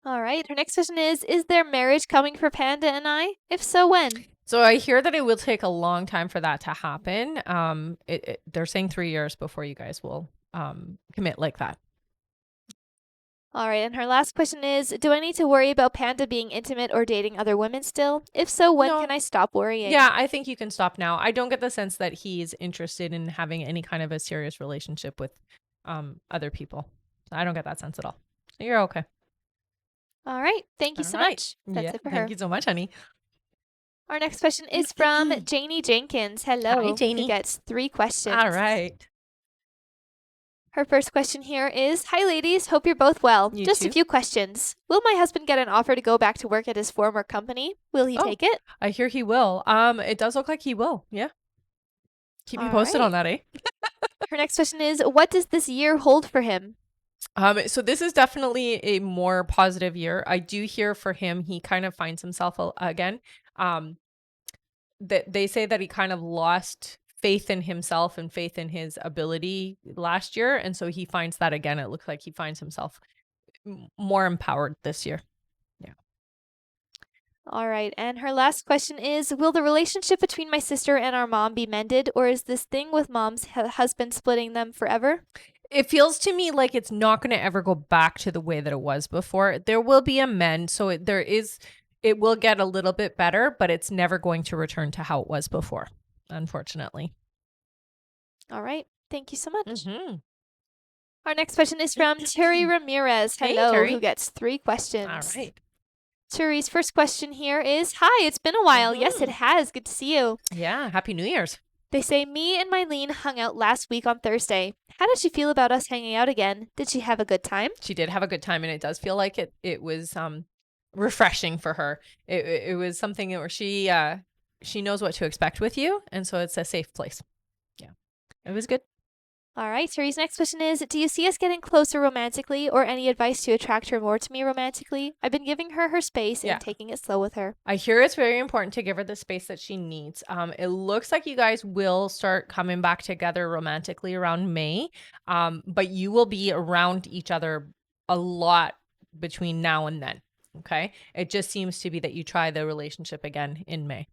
All right. Her next question is there marriage coming for Panda and I? If so, when? So I hear that it will take a long time for that to happen. They're saying 3 years before you guys will commit like that. All right. And her last question is, do I need to worry about Panda being intimate or dating other women still? If so, when can I stop worrying? Yeah, I think you can stop now. I don't get the sense that he's interested in having any kind of a serious relationship with other people. I don't get that sense at all. You're okay. All right. Thank you so much. That's it for her. Thank you so much, honey. Our next question is from Janie Jenkins. Hello. Hi, Janie. Who gets 3 questions. All right. Her first question here is, hi ladies, hope you're both well. You Just too. a few questions. Will my husband get an offer to go back to work at his former company? Will he take it? I hear he will. It does look like he will. Yeah. Keep me posted on that, eh? Her next question is, what does this year hold for him? So this is definitely a more positive year. I do hear for him, he kind of finds himself again. That they say that he kind of lost faith in himself and faith in his ability last year, and so he finds that again. It looks like he finds himself more empowered this year. Yeah. All right. And her last question is, will the relationship between my sister and our mom be mended, or is this thing with mom's husband splitting them forever? It feels to me like it's not going to ever go back to the way that it was before. There will be a mend, so it will get a little bit better, but it's never going to return to how it was before, unfortunately. All right. Thank you so much. Mm-hmm. Our next question is from Terry Ramirez. Hello, Hey, Terry. Who gets 3 questions. All right. Terry's first question here is, hi, it's been a while. Yes, it has. Good to see you. Yeah. Happy New Year's. They say me and Mylene hung out last week on Thursday. How does she feel about us hanging out again? Did she have a good time? She did have a good time, and it does feel like it was refreshing for her. It was something where she knows what to expect with you, and so it's a safe place. Yeah. It was good. All right, Teri's next question is, do you see us getting closer romantically or any advice to attract her more to me romantically? I've been giving her space Yeah. and taking it slow with her. I hear it's very important to give her the space that she needs. It looks like you guys will start coming back together romantically around May, but you will be around each other a lot between now and then. Okay. It just seems to be that you try the relationship again in May.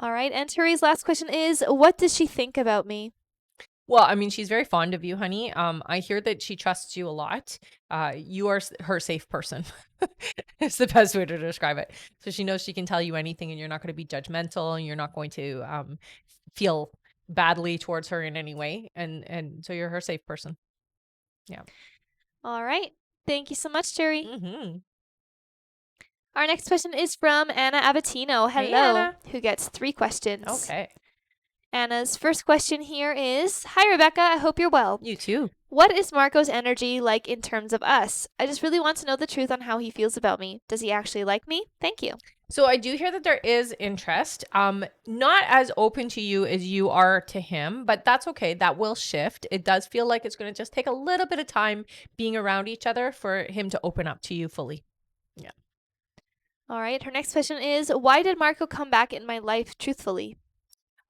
All right, and Teri's last question is, what does she think about me? Well, I mean, she's very fond of you, honey. I hear that she trusts you a lot. You are her safe person. It's the best way to describe it. So she knows she can tell you anything, and you're not going to be judgmental, and you're not going to feel badly towards her in any way. And so you're her safe person. Yeah. All right, thank you so much, Teri. Mm-hmm. Our next question is from Anna Abatino. Hey, Hello, Anna. who gets 3 questions. Okay. Anna's first question here is, hi, Rebecca. I hope you're well. You too. What is Marco's energy like in terms of us? I just really want to know the truth on how he feels about me. Does he actually like me? Thank you. So I do hear that there is interest. Not as open to you as you are to him, but that's okay. That will shift. It does feel like it's going to just take a little bit of time being around each other for him to open up to you fully. Yeah. All right. Her next question is, why did Marco come back in my life truthfully?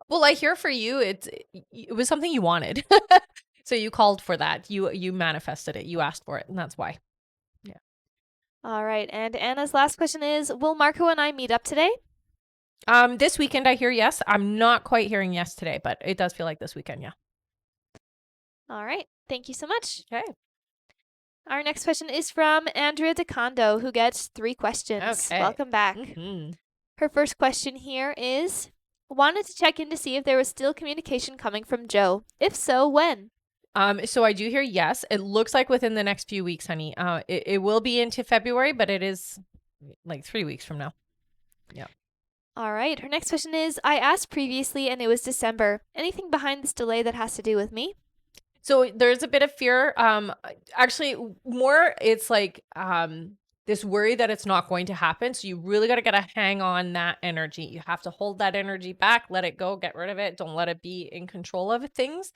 Well, I hear for you, it was something you wanted. So you called for that. You manifested it. You asked for it, and that's why. Yeah. All right. And Anna's last question is, will Marco and I meet up today? This weekend I hear yes. I'm not quite hearing yes today, but it does feel like this weekend, yeah. All right. Thank you so much. Okay. Our next question is from Andrea DeCondo, who gets 3 questions. Okay. Welcome back. Mm-hmm. Her first question here is, wanted to check in to see if there was still communication coming from Joe. If so, when? So I do hear yes. It looks like within the next few weeks, honey. It will be into February, but it is like 3 weeks from now. Yeah. All right. Her next question is, I asked previously and it was December. Anything behind this delay that has to do with me? So there's a bit of fear. Actually, more it's like this worry that it's not going to happen. So you really got to get a hang on that energy. You have to hold that energy back, let it go, get rid of it. Don't let it be in control of things.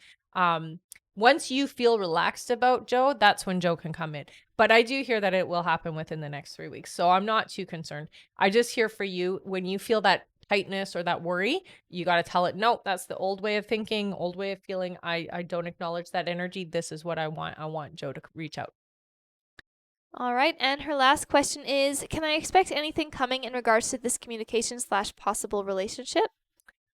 Once you feel relaxed about Joe, that's when Joe can come in. But I do hear that it will happen within the next 3 weeks. So I'm not too concerned. I just hear for you, when you feel that tightness or that worry, you got to tell it, no, that's the old way of thinking, old way of feeling. I don't acknowledge that energy. This is what I want. I want Joe to reach out. All right. And her last question is, can I expect anything coming in regards to this communication / possible relationship?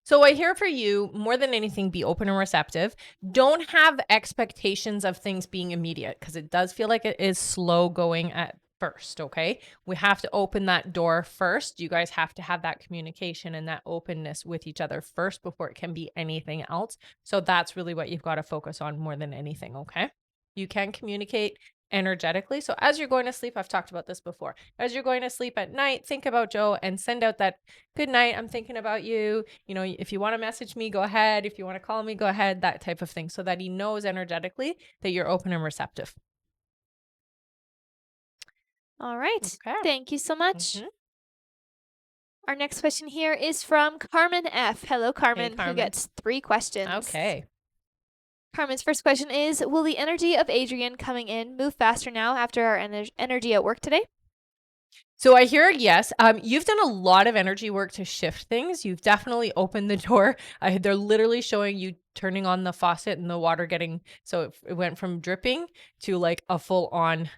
So I hear for you, more than anything, be open and receptive. Don't have expectations of things being immediate, because it does feel like it is slow going at first, okay? We have to open that door first. You guys have to have that communication and that openness with each other first before it can be anything else. So that's really what you've got to focus on more than anything, okay? You can communicate energetically. So as you're going to sleep, I've talked about this before. As you're going to sleep at night, think about Joe and send out that good night. I'm thinking about you. You know, if you want to message me, go ahead. If you want to call me, go ahead, that type of thing, so that he knows energetically that you're open and receptive. All right. Okay. Thank you so much. Mhm. Our next question here is from Carmen F. Hello, Carmen, Carmen. who gets 3 questions. Okay. Carmen's first question is, will the energy of Adrian coming in move faster now after our energy at work today? So I hear yes. You've done a lot of energy work to shift things. You've definitely opened the door. They're literally showing you turning on the faucet and the water getting, so it went from dripping to like a full on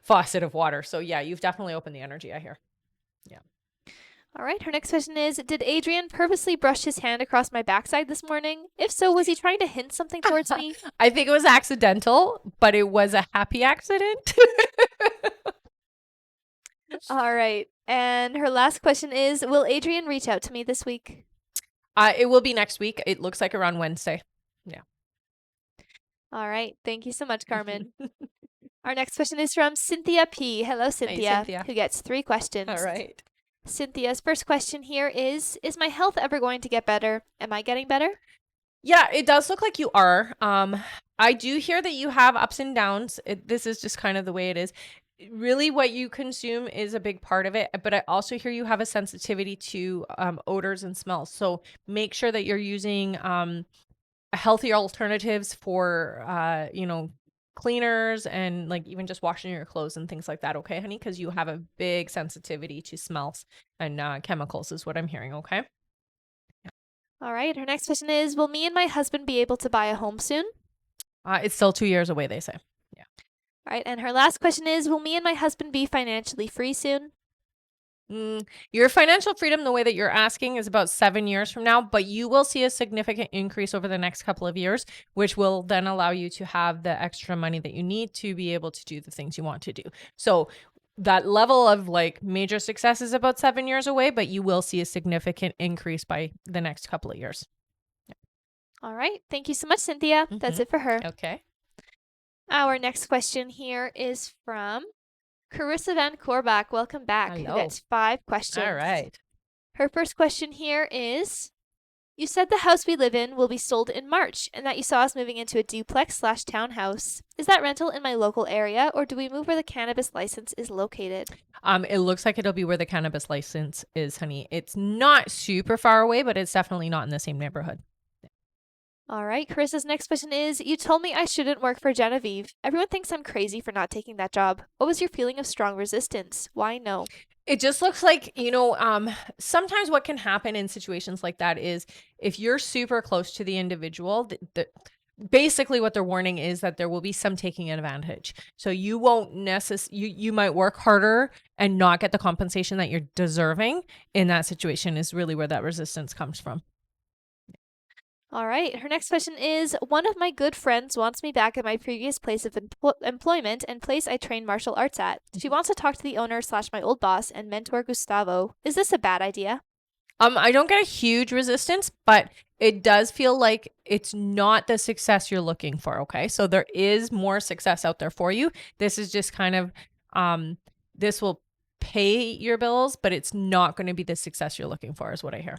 faucet of water. So yeah, you've definitely opened the energy, I hear. Yeah. All right. Her next question is, did Adrian purposely brush his hand across my backside this morning? If so, was he trying to hint something towards me? I think it was accidental, but it was a happy accident. All right. And her last question is, will Adrian reach out to me this week? It will be next week. It looks like around Wednesday. Yeah. All right. Thank you so much, Carmen. Our next question is from Cynthia P. Hello, Cynthia, Cynthia. who gets 3 questions. All right. Cynthia's first question here is my health ever going to get better? Am I getting better? Yeah, it does look like you are. I do hear that you have ups and downs. This is just kind of the way it is. Really, what you consume is a big part of it, but I also hear you have a sensitivity to odors and smells. So make sure that you're using healthy alternatives for, cleaners and like even just washing your clothes and things like that. Okay, honey? Because you have a big sensitivity to smells and chemicals is what I'm hearing. Okay. All right. Her next question is, will me and my husband be able to buy a home soon? It's still 2 years away, they say. Yeah. All right. And her last question is, will me and my husband be financially free soon? Your financial freedom, the way that you're asking, is about 7 years from now, but you will see a significant increase over the next couple of years, which will then allow you to have the extra money that you need to be able to do the things you want to do. So that level of like major success is about 7 years away, but you will see a significant increase by the next couple of years. All right. Thank you so much, Cynthia. That's it for her. Okay. Our next question here is from Carissa Van Korbach. Welcome back. Hello. Who gets 5 questions. All right. Her first question here is, you said the house we live in will be sold in March and that you saw us moving into a duplex/townhouse. Is that rental in my local area, or do we move where the cannabis license is located? It looks like it'll be where the cannabis license is, honey. It's not super far away, but it's definitely not in the same neighborhood. All right. Carissa's next question is, you told me I shouldn't work for Genevieve. Everyone thinks I'm crazy for not taking that job. What was your feeling of strong resistance? Why no? It just looks like, sometimes what can happen in situations like that is if you're super close to the individual, basically what they're warning is that there will be some taking advantage. So you won't you might work harder and not get the compensation that you're deserving in that situation is really where that resistance comes from. All right. Her next question is, one of my good friends wants me back at my previous place of employment and place I trained martial arts at. She wants to talk to the owner/my old boss and mentor Gustavo. Is this a bad idea? I don't get a huge resistance, but it does feel like it's not the success you're looking for. Okay. So there is more success out there for you. This is just kind of, this will pay your bills, but it's not going to be the success you're looking for is what I hear.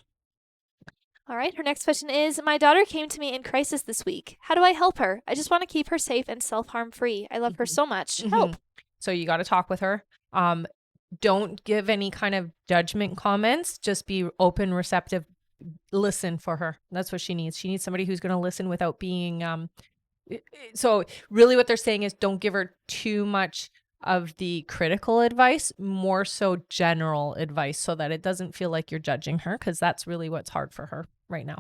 All right. Her next question is, my daughter came to me in crisis this week. How do I help her? I just want to keep her safe and self-harm free. I love her so much. Help. So you got to talk with her. Don't give any kind of judgment comments. Just be open, receptive. Listen for her. That's what she needs. She needs somebody who's going to listen without being so really what they're saying is don't give her too much of the critical advice, more so general advice, so that it doesn't feel like you're judging her, because that's really what's hard for her right now.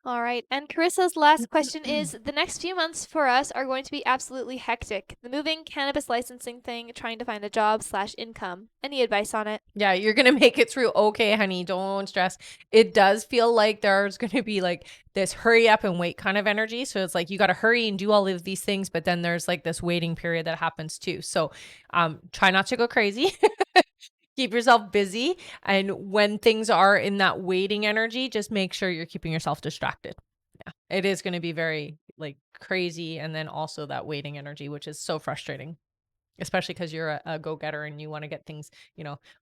All right. And Carissa's last question is, the next few months for us are going to be absolutely hectic. The moving, cannabis licensing thing, trying to find a job/income. Any advice on it? Yeah, you're going to make it through. Okay, honey, don't stress. It does feel like there's going to be like this hurry up and wait kind of energy. So it's like you got to hurry and do all of these things, but then there's like this waiting period that happens too. So try not to go crazy. Keep yourself busy. And when things are in that waiting energy, just make sure you're keeping yourself distracted. Yeah, it is going to be very like crazy. And then also that waiting energy, which is so frustrating, especially because you're a go-getter and you want to get things,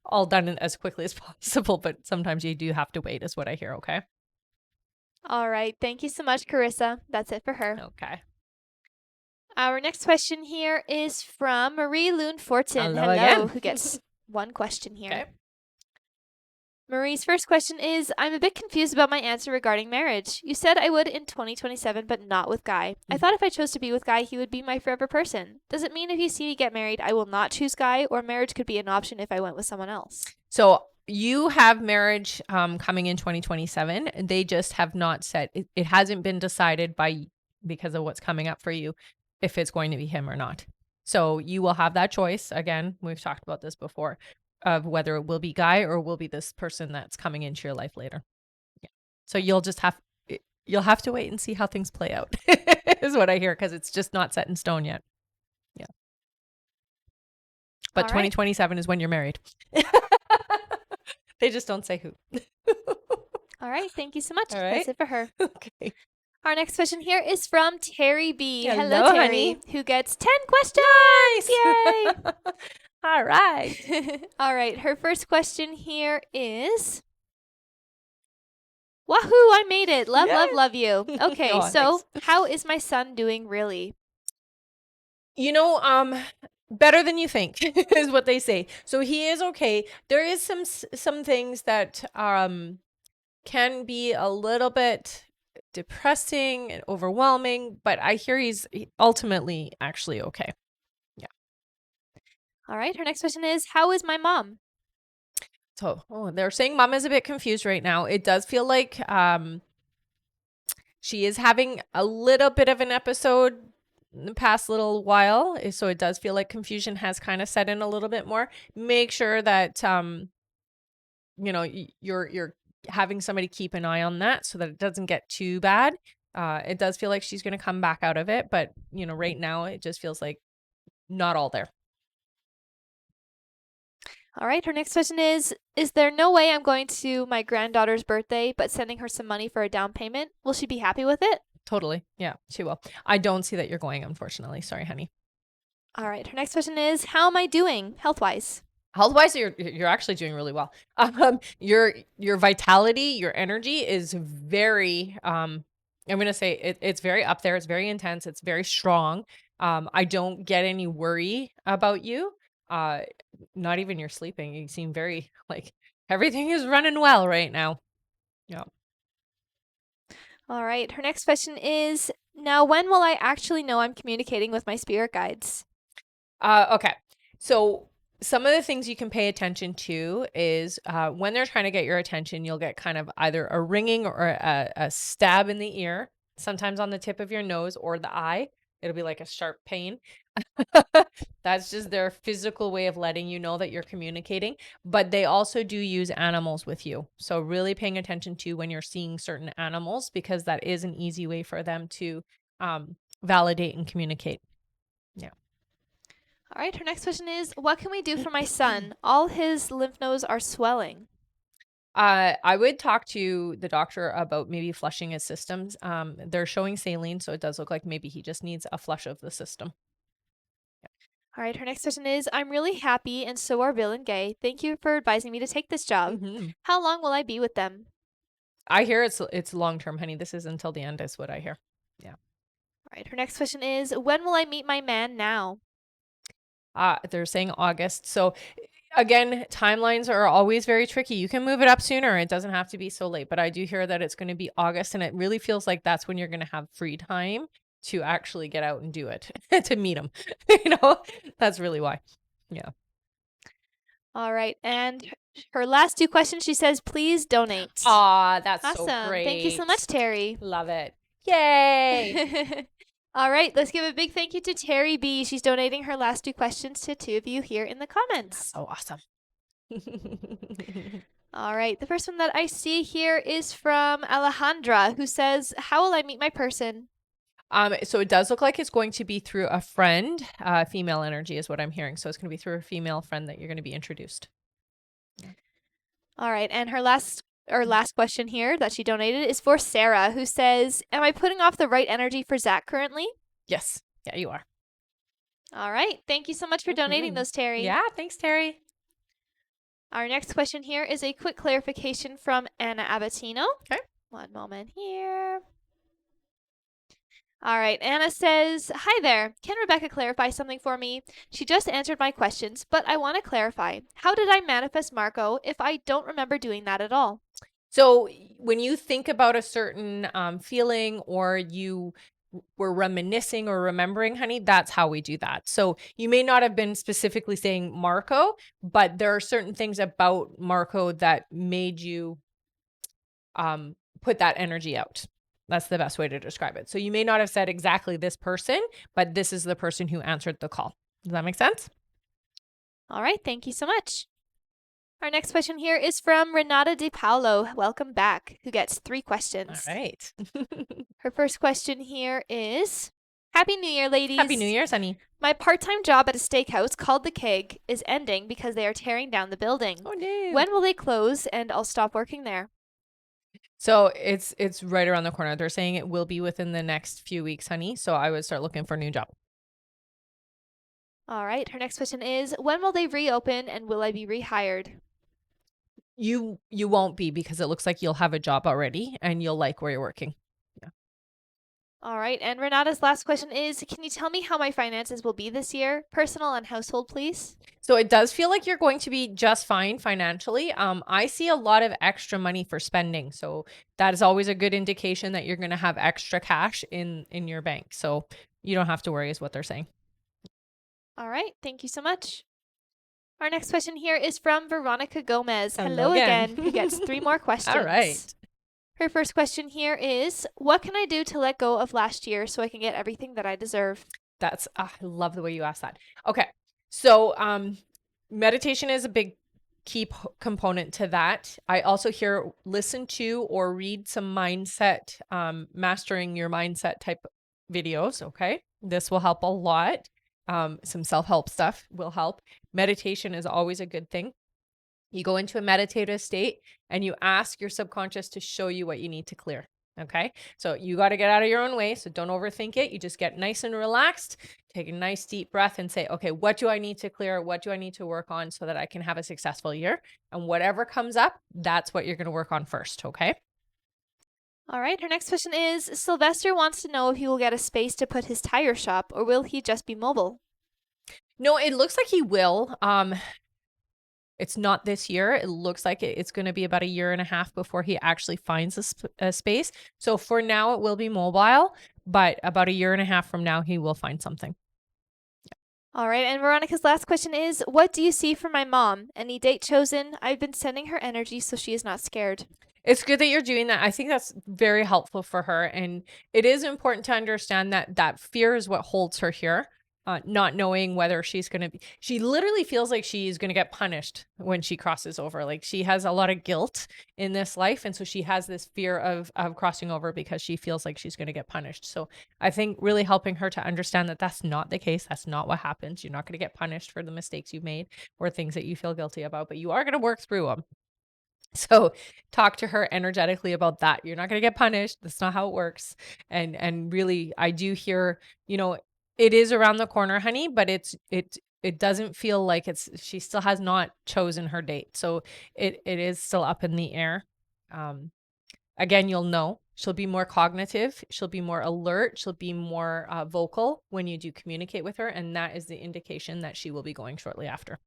all done as quickly as possible. But sometimes you do have to wait is what I hear. Okay. All right. Thank you so much, Carissa. That's it for her. Okay. Our next question here is from Marie Loon Fortin. Hello again. Who gets one question here. Okay. Marie's first question is, I'm a bit confused about my answer regarding marriage. You said I would in 2027, but not with Guy. I thought if I chose to be with Guy, he would be my forever person. Does it mean if you see me get married, I will not choose Guy, or marriage could be an option if I went with someone else? So you have marriage coming in 2027. They just have not said, it hasn't been decided because of what's coming up for you, if it's going to be him or not. So you will have that choice. Again, we've talked about this before, of whether it will be Guy or will be this person that's coming into your life later. Yeah. So you'll have to wait and see how things play out is what I hear, because it's just not set in stone yet. Yeah. But 2027 is when you're married. They just don't say who. All right. Thank you so much. All right. That's it for her. Okay. Our next question here is from Terry B. Hello, Terry, honey. who gets 10 questions. Nice. Yay! All right. All right. Her first question here is Wahoo, I made it. Love, love, Yes. love you. Okay, Oh, so thanks. how is my son doing really? Better than you think is what they say. So he is okay. There is some things that can be a little bit depressing and overwhelming, but I hear he's ultimately actually okay. Yeah. All right. Her next question is How is my mom? So, they're saying mom is a bit confused right now. It does feel like she is having a little bit of an episode in the past little while, so it does feel like confusion has kind of set in a little bit more. Make sure that you're having somebody keep an eye on that so that it doesn't get too bad. It does feel like she's going to come back out of it, but right now it just feels like not all there. All right. Her next question is there no way I'm going to my granddaughter's birthday but sending her some money for a down payment? Will she be happy with it? Totally. Yeah, she will. I don't see that you're going, unfortunately. Sorry, honey. All right. Her next question is How am I doing health-wise? Health-wise, you're actually doing really well. Your vitality, your energy is very I'm gonna say it's very up there. It's very intense. It's very strong. I don't get any worry about you. Uh, Not even your sleeping. You seem very like everything is running well right now. Yeah. All right. Her next question is Now when will I actually know I'm communicating with my spirit guides? Okay. So some of the things you can pay attention to is when they're trying to get your attention, you'll get kind of either a ringing or a stab in the ear, sometimes on the tip of your nose or the eye. It'll be like a sharp pain. That's just their physical way of letting you know that you're communicating. But they also do use animals with you. So really paying attention to when you're seeing certain animals, because that is an easy way for them to validate and communicate. Yeah. All right. Her next question is What can we do for my son? All his lymph nodes are swelling. I would talk to the doctor about maybe flushing his systems. They're showing saline, so it does look like maybe he just needs a flush of the system. All right. Her next question is I'm really happy, and so are Bill and Gay. Thank you for advising me to take this job. How long will I be with them? I hear it's long term, honey. This is until the end, is what I hear. Yeah. All right. Her next question is When will I meet my man now? They're saying August. So again, timelines are always very tricky. You can move it up sooner. It doesn't have to be so late, but I do hear that it's going to be August, and it really feels like that's when you're going to have free time to actually get out and do it, to meet him. That's really why. Yeah. All right. And her last two questions, she says, please donate. Aw, that's so Awesome. great. Thank you so much, Terry. Love it. Yay. All right. Let's give a big thank you to Terry B. She's donating her last two questions to two of you here in the comments. Oh, awesome. All right. The first one that I see here is from Alejandra, who says, How will I meet my person? So it does look like it's going to be through a friend. Female energy is what I'm hearing. So it's going to be through a female friend that you're going to be introduced. All right. And her last question here that she donated is for Sarah, who says, Am I putting off the right energy for Zach currently? Yes. Yeah, you are. All right. Thank you so much for donating those, Terry. Yeah, thanks, Terry. Our next question here is a quick clarification from Anna Abatino. Okay. One moment here. All right. Anna says, Hi there. Can Rebecca clarify something for me? She just answered my questions, but I want to clarify. How did I manifest Marco if I don't remember doing that at all? So when you think about a certain feeling, or you were reminiscing or remembering, honey, that's how we do that. So you may not have been specifically saying Marco, but there are certain things about Marco that made you put that energy out. That's the best way to describe it. So you may not have said exactly this person, but this is the person who answered the call. Does that make sense? All right. Thank you so much. Our next question here is from Renata Di Paolo. Welcome back, who gets 3 questions. All right. Her first question here is Happy New Year, ladies. Happy New Year's, honey. My part-time job at a steakhouse called The Keg is ending because they are tearing down the building. Oh, no. When will they close and I'll stop working there? So it's right around the corner. They're saying it will be within the next few weeks, honey. So I would start looking for a new job. All right. Her next question is, when will they reopen and will I be rehired? You won't be, because it looks like you'll have a job already and you'll like where you're working. All right. And Renata's last question is, can you tell me how my finances will be this year? Personal and household, please. So it does feel like you're going to be just fine financially. I see a lot of extra money for spending. So that is always a good indication that you're going to have extra cash in your bank. So you don't have to worry, is what they're saying. All right. Thank you so much. Our next question here is from Veronica Gomez. Hello again, again. who gets 3 more questions. All right. Her first question here is, what can I do to let go of last year so I can get everything that I deserve? That's, I love the way you asked that. Okay. So, meditation is a big key component to that. I also hear listen to or read some mindset, mastering your mindset type videos. Okay. This will help a lot. Some self-help stuff will help. Meditation is always a good thing. You go into a meditative state and you ask your subconscious to show you what you need to clear. Okay. So you got to get out of your own way. So don't overthink it. You just get nice and relaxed, take a nice deep breath and say, okay, what do I need to clear? What do I need to work on so that I can have a successful year? And whatever comes up, that's what you're going to work on first. Okay. All right. Her next question is, Sylvester wants to know if he will get a space to put his tire shop or will he just be mobile? No, it looks like he will. It's not this year. It looks like it's going to be about a year and a half before he actually finds a space. So for now, it will be mobile, but about a year and a half from now, he will find something. All right. And Veronica's last question is, what do you see for my mom? Any date chosen? I've been sending her energy so she is not scared. It's good that you're doing that. I think that's very helpful for her. And it is important to understand that that fear is what holds her here. Not knowing whether she's going to be, she literally feels like she's going to get punished when she crosses over. Like she has a lot of guilt in this life. And so she has this fear of crossing over because she feels like she's going to get punished. So I think really helping her to understand that that's not the case. That's not what happens. You're not going to get punished for the mistakes you've made or things that you feel guilty about, but you are going to work through them. So talk to her energetically about that. You're not going to get punished. That's not how it works. And really, I do hear, it is around the corner, honey, but it doesn't feel like she still has not chosen her date. So it is still up in the air. Again, you'll know. She'll be more cognitive. She'll be more alert. She'll be more vocal when you do communicate with her. And that is the indication that she will be going shortly after.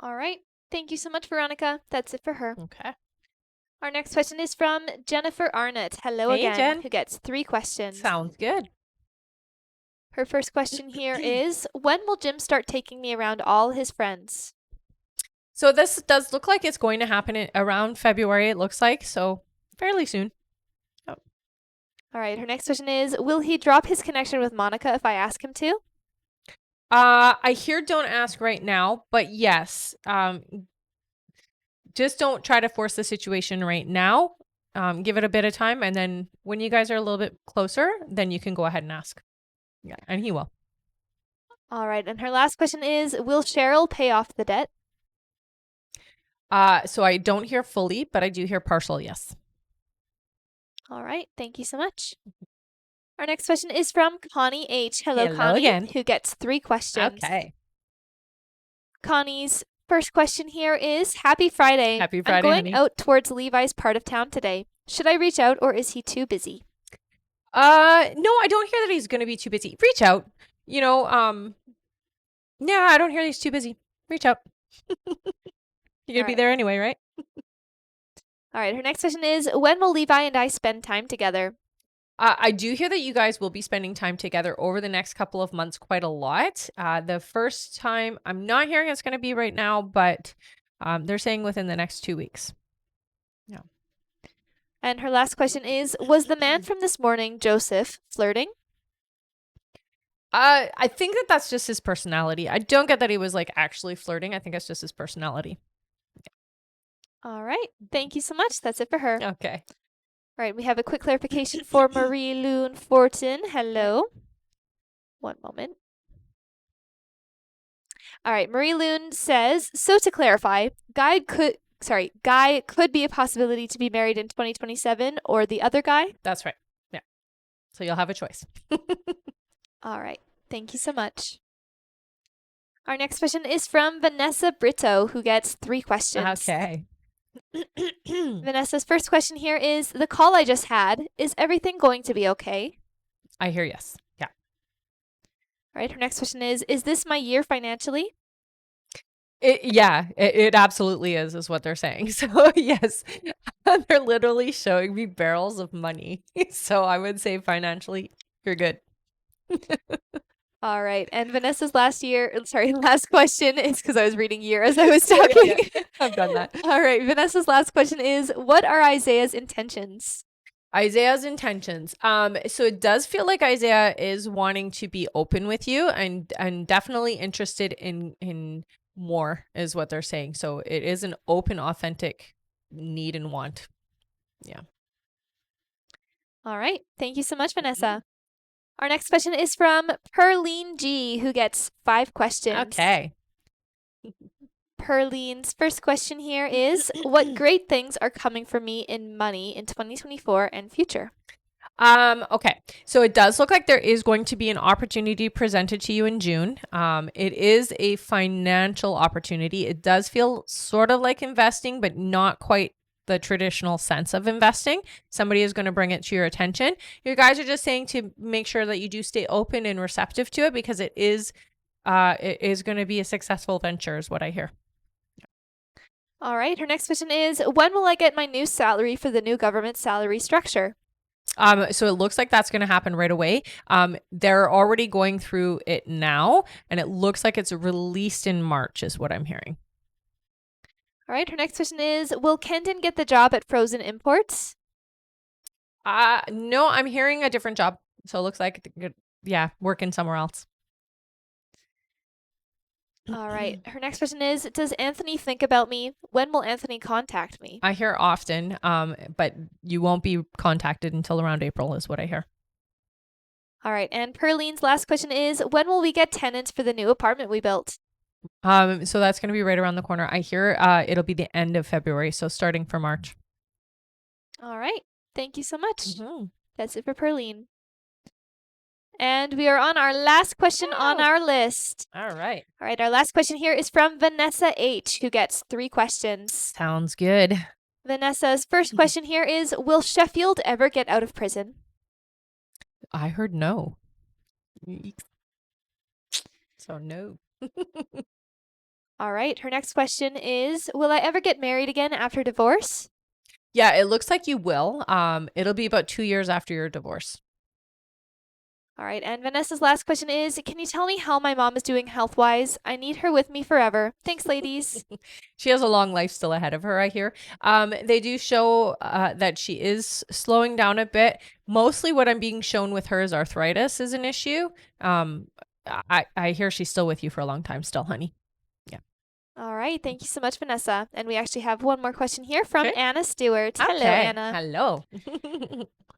All right. Thank you so much, Veronica. That's it for her. Okay. Our next question is from Jennifer Arnott. Hello Hey, again, Jen. who gets 3 questions. Sounds good. Her first question here is, when will Jim start taking me around all his friends? So this does look like it's going to happen around February, it looks like. So fairly soon. Oh. All right. Her next question is, will he drop his connection with Monica if I ask him to? I hear don't ask right now, but yes. Just don't try to force the situation right now. Give it a bit of time. And then when you guys are a little bit closer, then you can go ahead and ask. Yeah, and he will. All right. And her last question is, will Cheryl pay off the debt? So I don't hear fully, but I do hear partial, yes. All right. Thank you so much. Our next question is from Connie H. Hello Hello Connie, again. who gets 3 questions. Okay. Connie's first question here is, Happy Friday. Happy Friday, I'm going honey. out towards Levi's part of town today. Should I reach out or is he too busy? No, I don't hear that he's going to be too busy. Reach out. Yeah, I don't hear he's too busy. Reach out. You're going to be there anyway, right? All right. Her next question is, when will Levi and I spend time together? I do hear that you guys will be spending time together over the next couple of months quite a lot. The first time, I'm not hearing it's going to be right now, but they're saying within the next 2 weeks. Yeah. And her last question is, was the man from this morning, Joseph, flirting? I think that's just his personality. I don't get that he was like actually flirting. I think it's just his personality. All right. Thank you so much. That's it for her. Okay. All right. We have a quick clarification for Marie Loon Fortin. Hello. One moment. All right. Marie Loon says, so to clarify, Guy could be a possibility to be married in 2027 or the other guy? That's right. Yeah. So you'll have a choice. All right. Thank you so much. Our next question is from Vanessa Brito, who gets 3 questions. Okay. Vanessa's first question here is, the call I just had, is everything going to be okay? I hear yes. Yeah. All right, her next question is this my year financially? It absolutely is what they're saying. So yes, they're literally showing me barrels of money. So I would say financially, you're good. All right, and Vanessa's last question is because I was reading year as I was talking. Yeah. I've done that. All right, Vanessa's last question is, what are Isaiah's intentions? Isaiah's intentions. So it does feel like Isaiah is wanting to be open with you and definitely interested in more is what they're saying. So it is an open, authentic need and want. Yeah. All right, thank you so much, Vanessa. Our next question is from Perline G, who gets 5 questions. Okay. Perline's first question here is, what great things are coming for me in money in 2024 and future? Okay. So it does look like there is going to be an opportunity presented to you in June. It is a financial opportunity. It does feel sort of like investing, but not quite the traditional sense of investing. Somebody is going to bring it to your attention. You guys are just saying to make sure that you do stay open and receptive to it because it is going to be a successful venture is what I hear. All right. Her next question is, when will I get my new salary for the new government salary structure? So it looks like that's going to happen right away. They're already going through it now, and it looks like it's released in March is what I'm hearing. All right. Her next question is, will Kendon get the job at Frozen Imports? No, I'm hearing a different job. So it looks like, working somewhere else. All right. Her next question is, does Anthony think about me? When will Anthony contact me? I hear often, but you won't be contacted until around April is what I hear. All right. And Perline's last question is, when will we get tenants for the new apartment we built? So that's going to be right around the corner. I hear it'll be the end of February, so starting for March. All right. Thank you so much. Mm-hmm. That's it for Perline. And we are on our last question on our list. All right. All right. Our last question here is from Vanessa H, who gets 3 questions. Sounds good. Vanessa's first question here is, will Sheffield ever get out of prison? I heard no. So no. All right. Her next question is, will I ever get married again after divorce? Yeah, it looks like you will. It'll be about 2 years after your divorce. All right. And Vanessa's last question is, can you tell me how my mom is doing health-wise? I need her with me forever. Thanks, ladies. She has a long life still ahead of her, I hear. They do show that she is slowing down a bit. Mostly what I'm being shown with her is arthritis is an issue. I hear she's still with you for a long time still, honey. Yeah. All right. Thank you so much, Vanessa. And we actually have one more question here from Okay. Anna Stewart. Okay. Hello, Anna. Hello.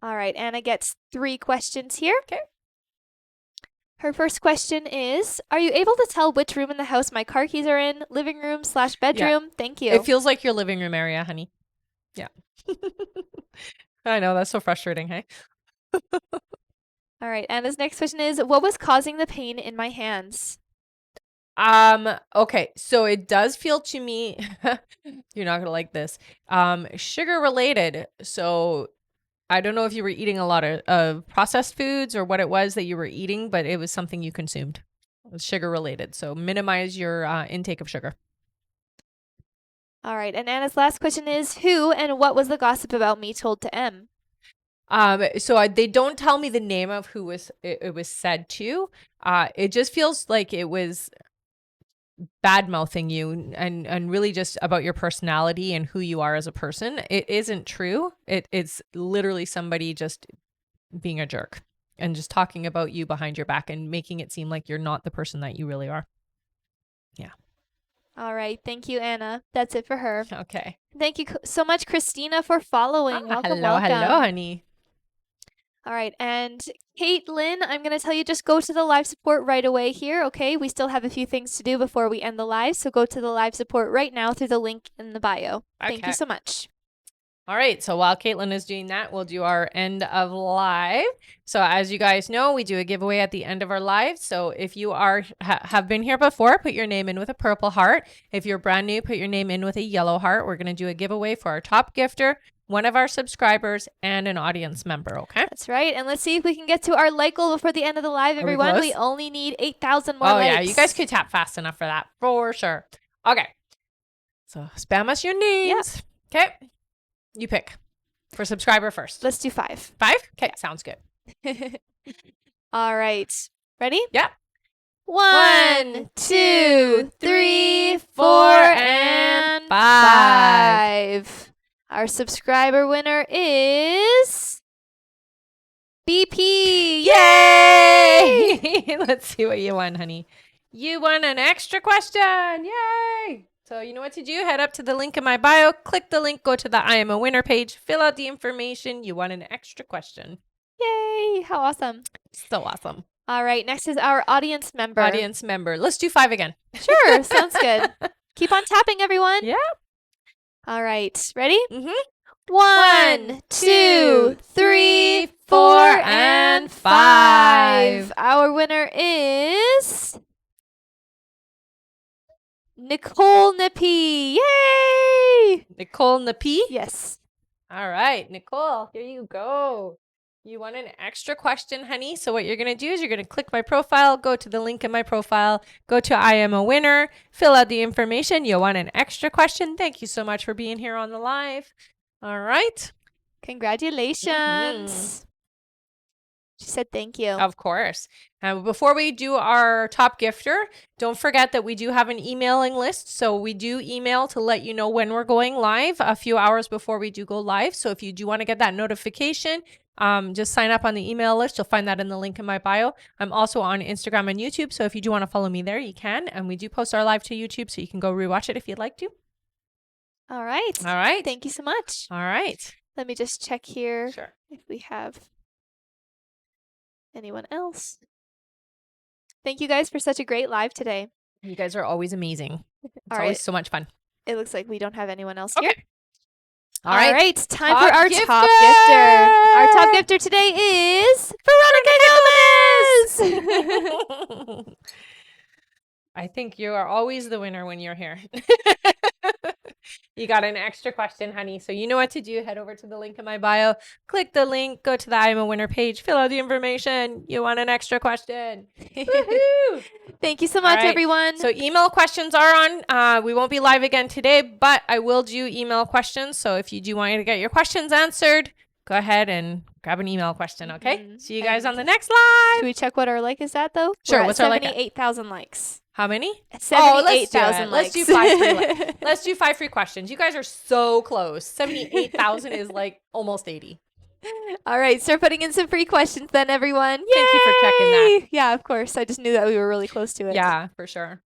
All right. Anna gets 3 questions here. Okay. Her first question is, are you able to tell which room in the house my car keys are in? Living room / bedroom? Thank you. It feels like your living room area, honey. Yeah. I know, that's so frustrating, hey? All right. Anna's next question is, what was causing the pain in my hands? Okay, so it does feel to me, you're not gonna like this, sugar related. So I don't know if you were eating a lot of processed foods or what it was that you were eating, but it was something you consumed. It was sugar related. So minimize your intake of sugar. All right. And Anna's last question is, who and what was the gossip about me told to M? So they don't tell me the name of who it was said to. It just feels like it was bad mouthing you and really just about your personality and who you are as a person. It isn't true. It's literally somebody just being a jerk and just talking about you behind your back and making it seem like you're not the person that you really are. Yeah. All right. Thank you, Anna. That's it for her. Okay. Thank you so much, Christina, for following. Welcome, hello, welcome. hello, honey. All right. And Caitlin, I'm going to tell you just go to the live support right away here. Okay. We still have a few things to do before we end the live. So go to the live support right now through the link in the bio. Thank you so much. All right, so while Caitlin is doing that, we'll do our end of live. So as you guys know, we do a giveaway at the end of our live. So if you have been here before, put your name in with a purple heart. If you're brand new, put your name in with a yellow heart. We're going to do a giveaway for our top gifter, one of our subscribers, and an audience member, okay? That's right. And let's see if we can get to our like goal before the end of the live, everyone. close? We only need 8,000 more Oh, likes. yeah, you guys could tap fast enough for that, for sure. Okay, so spam us your names. Okay, you pick. For subscriber first. Let's do 5. 5? Okay, sounds good. All right. Ready? Yeah. 1, 2, 3, 4, and 5. Our subscriber winner is BP. Yay! Let's see what you won, honey. You won an extra question. Yay! So you know what to do. Head up to the link in my bio. Click the link. Go to the I am a winner page. Fill out the information. You won an extra question. Yay! How awesome. So awesome. All right. Next is our audience member. Audience member. Let's do 5 again. Sure. Sounds good. Keep on tapping, everyone. Yeah. All right. Ready? Mm-hmm. 1, 2, 3, 4, and 5. Our winner is Nicole Nippy. Yay! Nicole Napi. Yes. All right, Nicole, here you go. You want an extra question, honey. So what you're going to do is you're going to click my profile, go to the link in my profile, go to I am a winner, fill out the information. You'll want an extra question. Thank you so much for being here on the live. All right. Congratulations. She said thank you. Of course. Before we do our top gifter, don't forget that we do have an emailing list. So we do email to let you know when we're going live a few hours before we do go live. So if you do want to get that notification, just sign up on the email list. You'll find that in the link in my bio. I'm also on Instagram and YouTube. So if you do want to follow me there, you can. And we do post our live to YouTube, so you can go rewatch it if you'd like to. All right. All right. Thank you so much. All right. Let me just check here Sure. if we have anyone else. Thank you guys for such a great live today. You guys are always amazing. It's All always right. so much fun. It looks like we don't have anyone else Okay. here. All right. Time Top for our gifter! top gifter. Our top gifter today is Veronica Gomez. I think you are always the winner when you're here. You got an extra question, honey. So you know what to do. Head over to the link in my bio. Click the link. Go to the I am a winner page. Fill out the information. You want an extra question. Woohoo! Thank you so much, All right. everyone. So email questions are on. We won't be live again today, but I will do email questions. So if you do want to get your questions answered, go ahead and grab an email question, okay? Mhm. See you guys on And the next live. should we check what our like is at, though? Sure, We're at what's our like at? 78,000 likes. How many? 78,000 Let's likes. do 5 free. Let's do 5 free questions. You guys are so close. 78,000 is like almost 80. All right, start putting in some free questions then, everyone. Thank you for checking that. Yay! Yeah, of course. I just knew that we were really close to it. Yeah, for sure.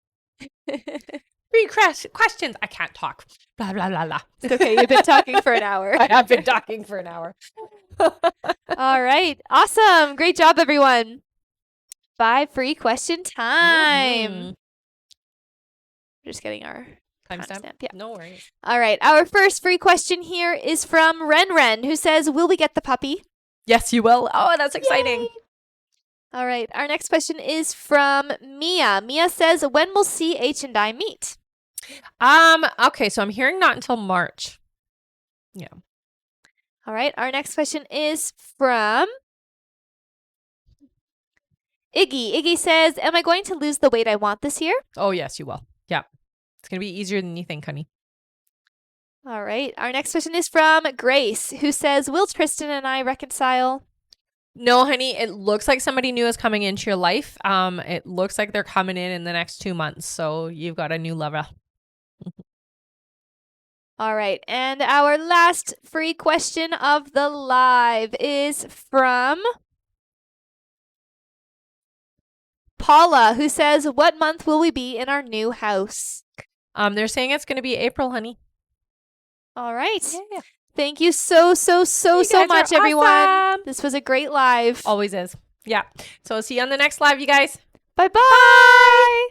Free questions. I can't talk. Blah, blah, blah, blah. It's okay. You've been talking for an hour. I have been talking for an hour. All right. Awesome. Great job, everyone. 5 free question time. Mhm. We're just getting our Timestamp? timestamp. Yeah. No worries. All right. Our first free question here is from Ren, who says, will we get the puppy? Yes, you will. Oh, that's exciting. Yay! All right. Our next question is from Mia. Mia says, when will CH and I meet? Okay, so I'm hearing not until March. Yeah. All right. Our next question is from Iggy. Iggy says, am I going to lose the weight I want this year? Oh, yes, you will. Yeah. It's going to be easier than you think, honey. All right. Our next question is from Grace, who says, will Tristan and I reconcile? No, honey, it looks like somebody new is coming into your life. It looks like they're coming in the next 2 months. So you've got a new lover. All right. And our last free question of the live is from Paula, who says, what month will we be in our new house? They're saying it's going to be April, honey. All right. Yeah. Thank you so guys much, are everyone. awesome. This was a great live. Always is. Yeah. So see you on the next live, you guys. Bye-bye.